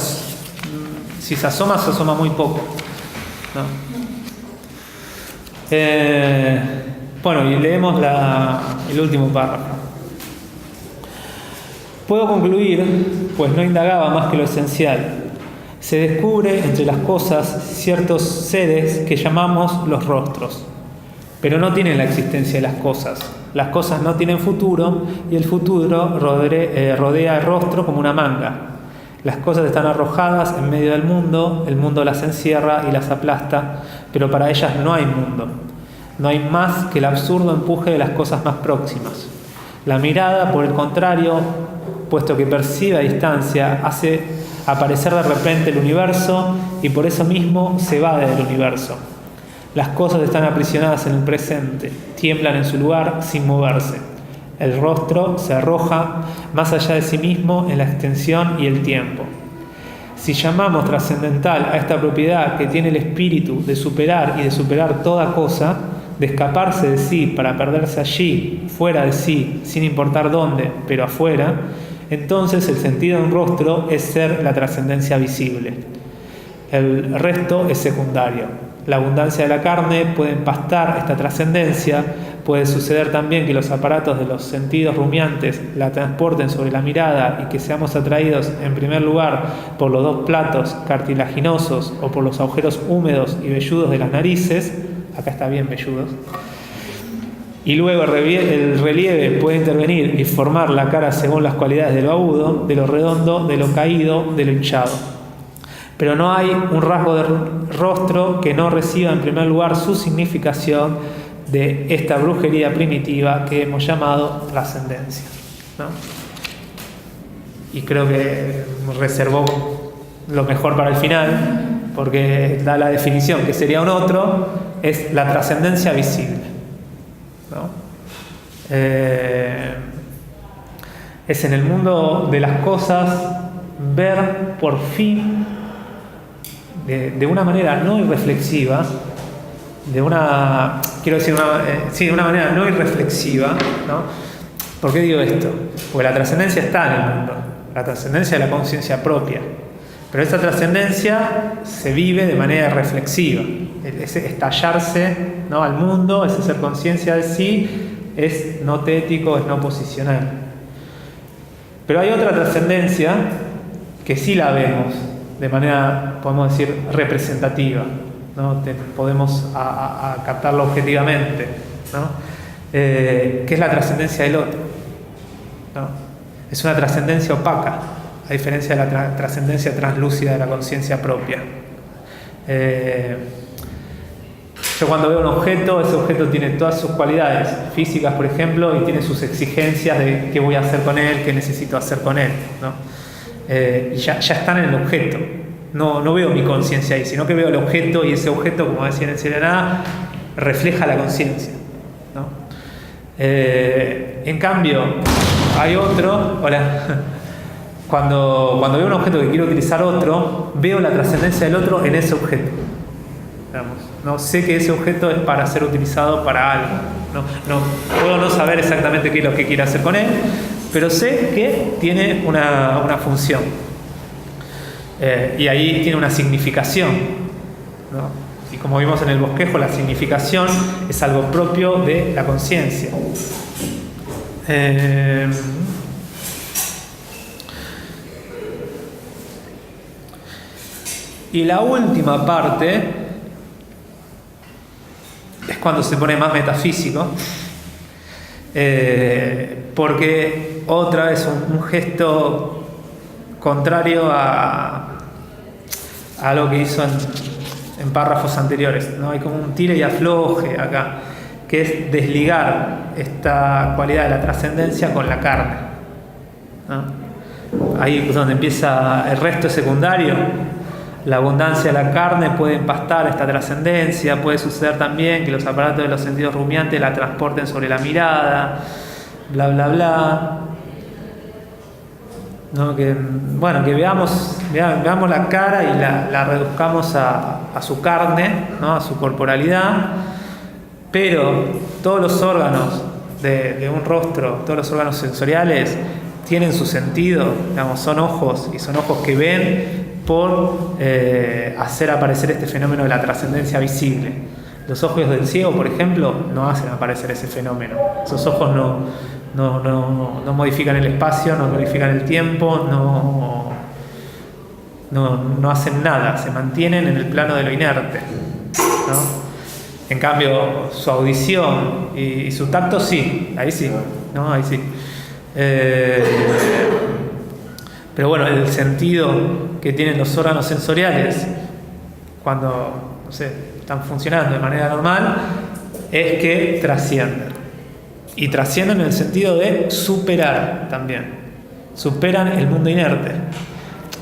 si se asoma muy poco, ¿no? Bueno, y leemos el último párrafo. Puedo concluir, pues no indagaba más que lo esencial. Se descubre entre las cosas ciertos seres que llamamos los rostros, pero no tienen la existencia de las cosas. Las cosas no tienen futuro y el futuro rodea el rostro como una manga. Las cosas están arrojadas en medio del mundo, el mundo las encierra y las aplasta, pero para ellas no hay mundo. No hay más que el absurdo empuje de las cosas más próximas. La mirada, por el contrario, puesto que percibe a distancia, hace aparecer de repente el universo y por eso mismo se va del universo. Las cosas están aprisionadas en el presente, tiemblan en su lugar sin moverse. El rostro se arroja más allá de sí mismo en la extensión y el tiempo. Si llamamos trascendental a esta propiedad que tiene el espíritu de superar y de superar toda cosa, de escaparse de sí para perderse allí, fuera de sí, sin importar dónde, pero afuera, entonces el sentido de un rostro es ser la trascendencia visible. El resto es secundario. la abundancia de la carne puede empastar esta trascendencia. Puede suceder también que los aparatos de los sentidos rumiantes la transporten sobre la mirada y que seamos atraídos en primer lugar por los dos platos cartilaginosos o por los agujeros húmedos y velludos de las narices. Acá está bien velludos. Y luego el relieve puede intervenir y formar la cara según las cualidades de lo agudo, de lo redondo, de lo caído, de lo hinchado. Pero no hay un rasgo de rostro que no reciba en primer lugar su significación de esta brujería primitiva que hemos llamado trascendencia, ¿no? Y creo que reservó lo mejor para el final, porque da la definición que sería un otro, es la trascendencia visible, ¿no? Es en el mundo de las cosas ver por fin de una manera no irreflexiva, de una manera no irreflexiva, ¿no? ¿Por qué digo esto? Porque la trascendencia está en el mundo, la trascendencia de la conciencia propia, pero esa trascendencia se vive de manera reflexiva. Ese estallarse, ¿no?, al mundo, ese ser conciencia de sí, es no tético, es no posicional. Pero hay otra trascendencia que sí la vemos de manera, podemos decir, representativa, ¿no? Podemos a captarlo objetivamente, ¿no? Que es la trascendencia del otro, ¿no? Es una trascendencia opaca, a diferencia de la trascendencia translúcida de la conciencia propia. Yo cuando veo un objeto, ese objeto tiene todas sus cualidades físicas, por ejemplo, y tiene sus exigencias de qué voy a hacer con él, qué necesito hacer con él, ¿no? Y ya están en el objeto. No veo mi conciencia ahí, sino que veo el objeto, y ese objeto, como decían en Serenada, refleja la conciencia, ¿no? En cambio, hay otro, cuando veo un objeto que quiero utilizar otro, veo la trascendencia del otro en ese objeto. Digamos, no sé que ese objeto es para ser utilizado para algo. No puedo no saber exactamente qué es lo que quiere hacer con él, pero sé que tiene una función. Y ahí tiene una significación, ¿no? Y como vimos en el bosquejo, la significación es algo propio de la conciencia. Y la última parte es cuando se pone más metafísico, porque otra vez un gesto contrario a lo que hizo en párrafos anteriores, ¿no? Hay como un tire y afloje acá, que es desligar esta cualidad de la trascendencia con la carne, ¿no? Ahí es donde empieza el resto secundario. La abundancia de la carne puede empastar esta trascendencia. Puede suceder también que los aparatos de los sentidos rumiantes la transporten sobre la mirada, bla bla bla, ¿no? Que veamos la cara y la reduzcamos a su carne, ¿no?, a su corporalidad. Pero todos los órganos de un rostro, todos los órganos sensoriales tienen su sentido, digamos, son ojos, y son ojos que ven por hacer aparecer este fenómeno de la trascendencia visible. Los ojos del ciego, por ejemplo, no hacen aparecer ese fenómeno. Esos ojos no modifican el espacio, no modifican el tiempo, no hacen nada, se mantienen en el plano de lo inerte, ¿no? En cambio, su audición y su tacto sí, ahí sí, ¿no? Ahí sí. Pero bueno, el sentido que tienen los órganos sensoriales cuando, están funcionando de manera normal es que trascienden. Y trascienden en el sentido de superar también. Superan el mundo inerte.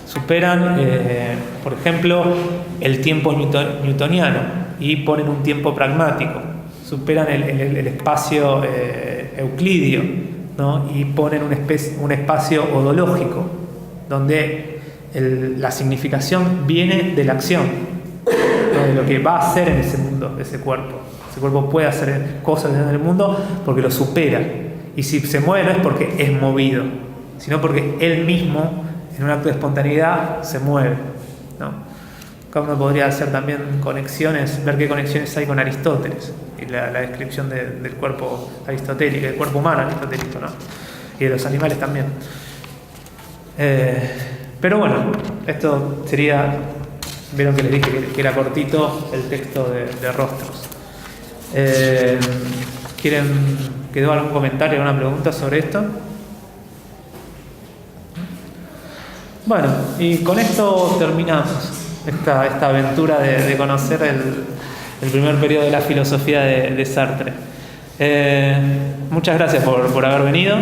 Superan, por ejemplo, el tiempo newtoniano y ponen un tiempo pragmático. Superan el espacio euclidio, ¿no? Y ponen un espacio odológico, donde la significación viene de la acción, ¿no?, de lo que va a hacer en ese mundo, ese cuerpo. Ese cuerpo puede hacer cosas en el mundo porque lo supera. Y si se mueve no es porque es movido, sino porque él mismo, en un acto de espontaneidad, se mueve, ¿no? Acá uno podría hacer también conexiones, ver qué conexiones hay con Aristóteles y la descripción del cuerpo aristotélico, del cuerpo humano aristotélico, ¿no? Y de los animales también. Pero bueno, esto sería, vieron que les dije que era cortito el texto de Rostros. ¿Quedó algún comentario, alguna pregunta sobre esto? Bueno, y con esto terminamos esta aventura de conocer el primer periodo de la filosofía de Sartre. Muchas gracias por haber venido.